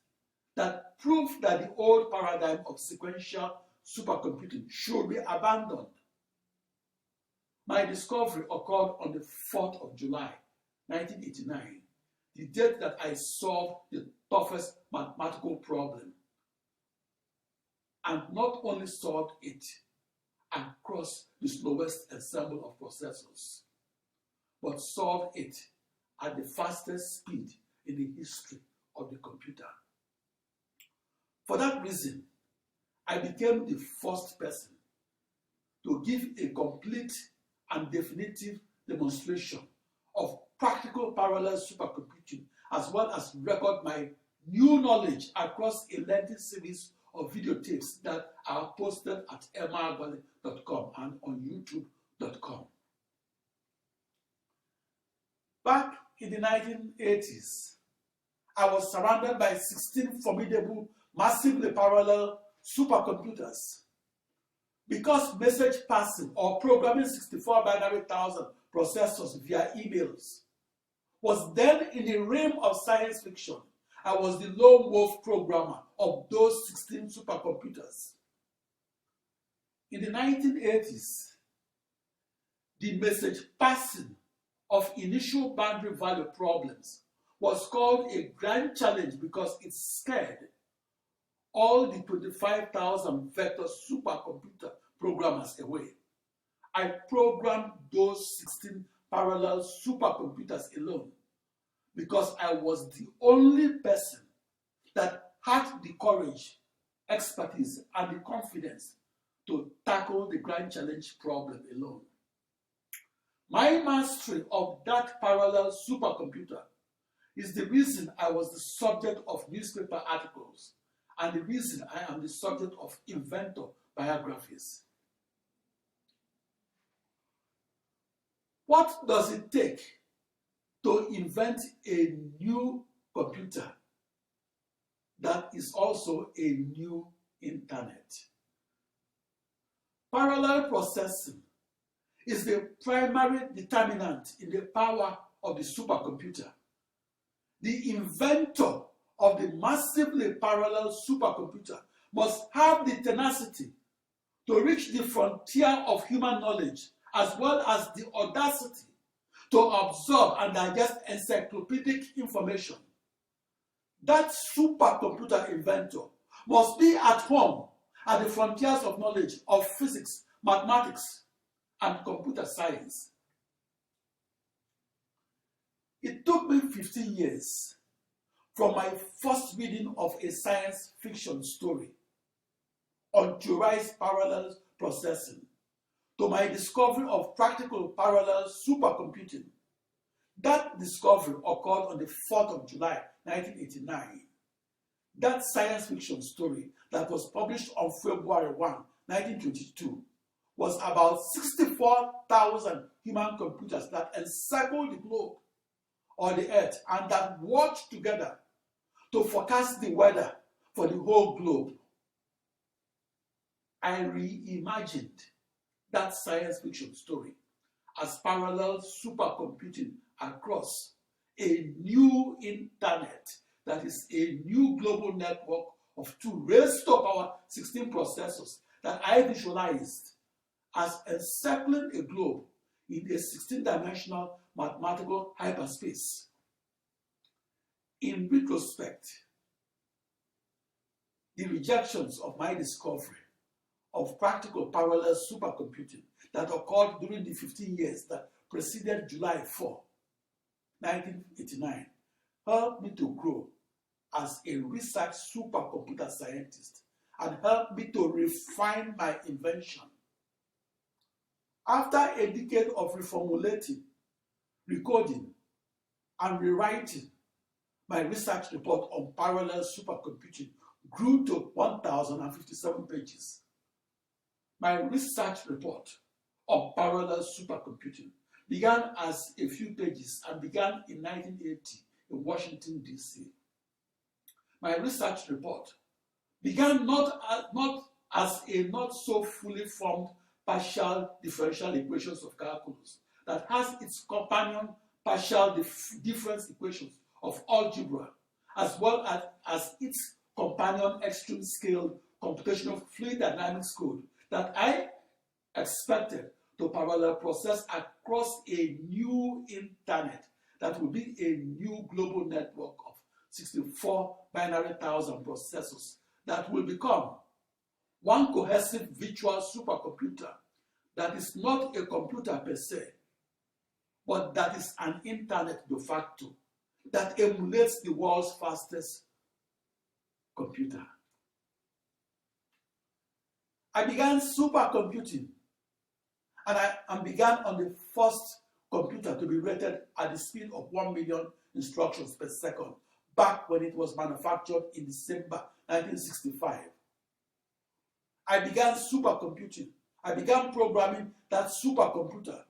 that proved that the old paradigm of sequential supercomputing should be abandoned. My discovery occurred on the 4th of July, 1989, the date that I solved the toughest mathematical problem, and not only solved it across the slowest ensemble of processors, but solved it at the fastest speed in the history of the computer. For that reason, I became the first person to give a complete and definitive demonstration of practical parallel supercomputing, as well as record my new knowledge across a lengthy series of videotapes that are posted at emeagwali.com and on youtube.com. Back in the 1980s, I was surrounded by 16 formidable, massively parallel supercomputers. Because message passing or programming 64 binary thousand processors via emails was then in the realm of science fiction, I was the lone wolf programmer of those 16 supercomputers. In the 1980s, the message passing of initial boundary value problems was called a grand challenge because it scared all the 25,000 vector supercomputer programmers away. I programmed those 16 parallel supercomputers alone because I was the only person that had the courage, expertise, and the confidence to tackle the grand challenge problem alone. My mastery of that parallel supercomputer is the reason I was the subject of newspaper articles and the reason I am the subject of inventor biographies. What does it take to invent a new computer that is also a new internet? Parallel processing is the primary determinant in the power of the supercomputer. The inventor of the massively parallel supercomputer must have the tenacity to reach the frontier of human knowledge as well as the audacity to absorb and digest encyclopedic information. That supercomputer inventor must be at home at the frontiers of knowledge of physics, mathematics, and computer science. It took me 15 years from my first reading of a science fiction story on theorized parallel processing to my discovery of practical parallel supercomputing. That discovery occurred on the 4th of July, 1989. That science fiction story that was published on February 1, 1922, was about 64,000 human computers that encircled the globe or the earth and that worked together to forecast the weather for the whole globe. I reimagined that science fiction story as parallel supercomputing across a new internet that is a new global network of 2 raised to power 16 processors that I visualized as encircling a globe in a 16-dimensional mathematical hyperspace. In retrospect, the rejections of my discovery of practical parallel supercomputing that occurred during the 15 years that preceded July 4, 1989, helped me to grow as a research supercomputer scientist and helped me to refine my invention. After a decade of reformulating, recoding, and rewriting, my research report on parallel supercomputing grew to 1,057 pages. My research report on parallel supercomputing began as a few pages and began in 1980 in Washington, D.C. My research report began not as a not so fully formed partial differential equations of calculus that has its companion partial difference equations of algebra, as well as its companion extreme scale computational fluid dynamics code that I expected to parallel process across a new internet that will be a new global network of 64 binary thousand processors that will become one cohesive virtual supercomputer that is not a computer per se, but that is an internet de facto that emulates the world's fastest computer. I began supercomputing and began on the first computer to be rated at the speed of 1 million instructions per second, back when it was manufactured in December 1965. I began supercomputing. I began programming that supercomputer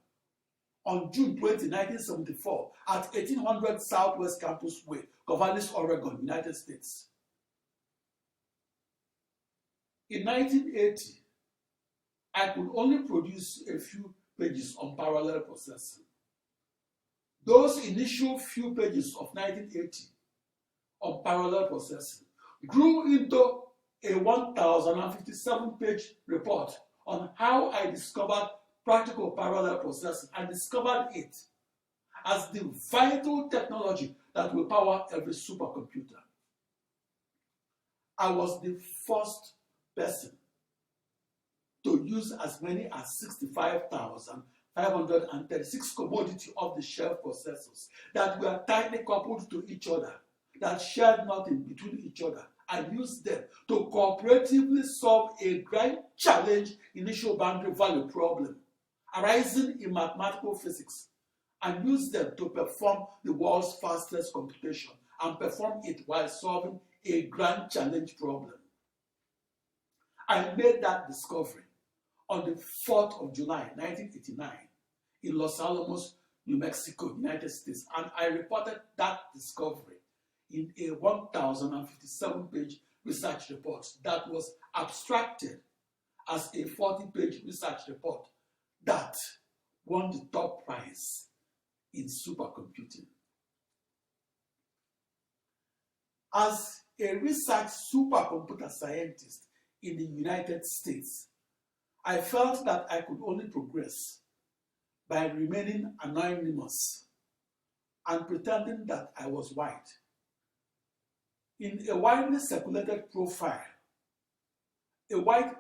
on June 20, 1974 at 1800 Southwest Campus Way, Corvallis, Oregon, United States. In 1980, I could only produce a few pages on parallel processing. Those initial few pages of 1980 on parallel processing grew into a 1,057-page report on how I discovered practical parallel processing and discovered it as the vital technology that will power every supercomputer. I was the first person to use as many as 65,536 commodity off-the-shelf processors that were tightly coupled to each other, that shared nothing between each other, and used them to cooperatively solve a grand challenge initial boundary value problem arising in mathematical physics, and used them to perform the world's fastest computation and perform it while solving a grand challenge problem. I made that discovery on the 4th of July, 1989, in Los Alamos, New Mexico, United States, and I reported that discovery in a 1,057-page research report that was abstracted as a 40-page research report that won the top prize in supercomputing. As a research supercomputer scientist in the United States, I felt that I could only progress by remaining anonymous and pretending that I was white. In a widely circulated profile, a white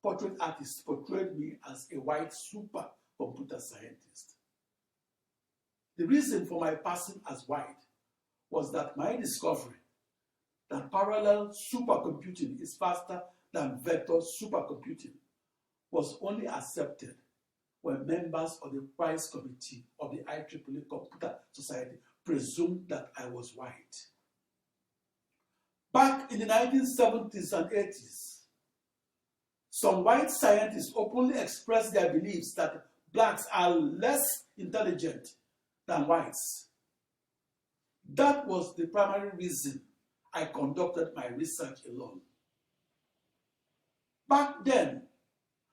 portrait artist portrayed me as a white supercomputer scientist. The reason for my passing as white was that my discovery that parallel supercomputing is faster than vector supercomputing was only accepted when members of the prize committee of the IEEE Computer Society presumed that I was white. Back in the 1970s and 80s, some white scientists openly expressed their beliefs that blacks are less intelligent than whites. That was the primary reason I conducted my research alone. Back then,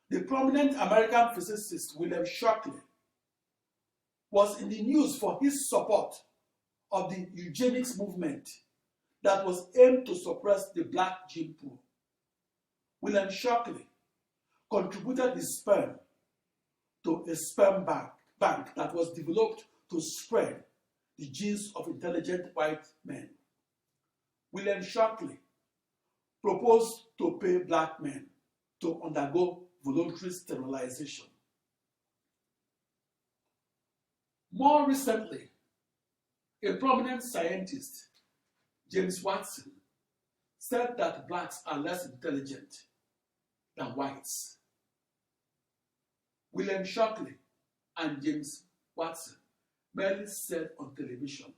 the prominent American physicist William Shockley was in the news for his support of the eugenics movement that was aimed to suppress the black gene pool. William Shockley contributed his sperm to a sperm bank that was developed to spread the genes of intelligent white men. William Shockley proposed to pay black men to undergo voluntary sterilization. More recently, a prominent scientist, James Watson, said that blacks are less intelligent than whites. William Shockley and James Watson merely said on television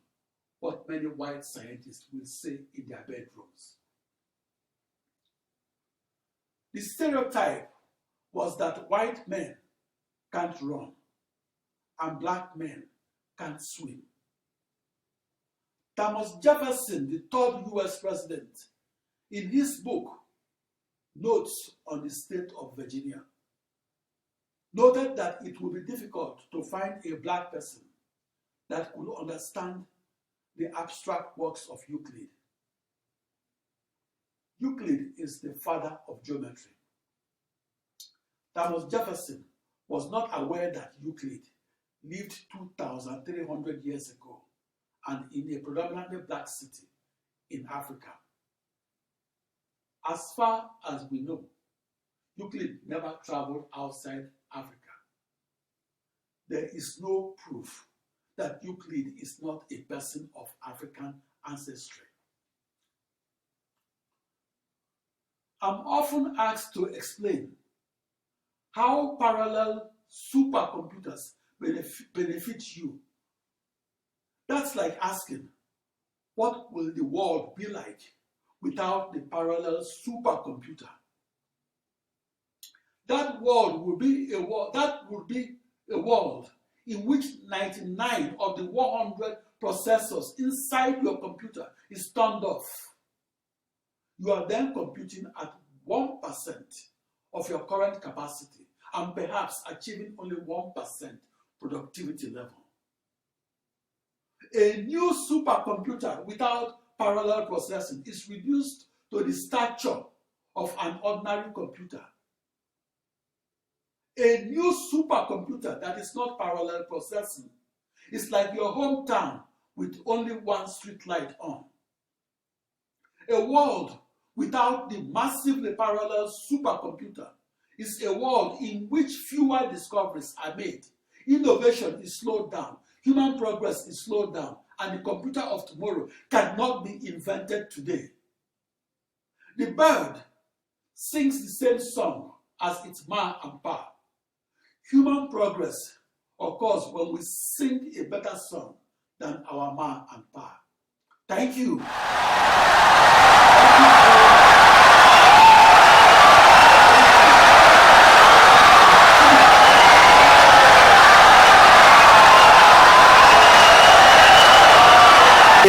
what many white scientists will say in their bedrooms. The stereotype was that white men can't run and black men can't swim. Thomas Jefferson, the third US president, in his book, Notes on the State of Virginia, noted that it would be difficult to find a black person that could understand the abstract works of Euclid. Euclid is the father of geometry. Thomas Jefferson was not aware that Euclid lived 2,300 years ago and in a predominantly black city in Africa. As far as we know, Euclid never traveled outside Africa. There is no proof that Euclid is not a person of African ancestry. I'm often asked to explain how parallel supercomputers benefit you. That's like asking, what will the world be like without the parallel supercomputer? That would be a world in which 99 of the 100 processors inside your computer is turned off. You are then computing at 1% of your current capacity and perhaps achieving only 1% productivity level. A new supercomputer without parallel processing is reduced to the stature of an ordinary computer. A new supercomputer that is not parallel processing is like your hometown with only one street light on. A world without the massively parallel supercomputer is a world in which fewer discoveries are made, innovation is slowed down, human progress is slowed down, and the computer of tomorrow cannot be invented today. The bird sings the same song as its ma and pa. Human progress occurs when we sing a better song than our ma and pa. Thank you.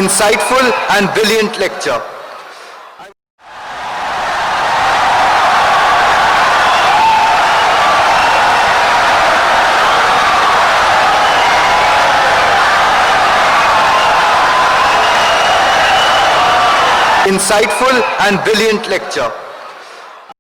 Insightful and brilliant lecture. Insightful and brilliant lecture.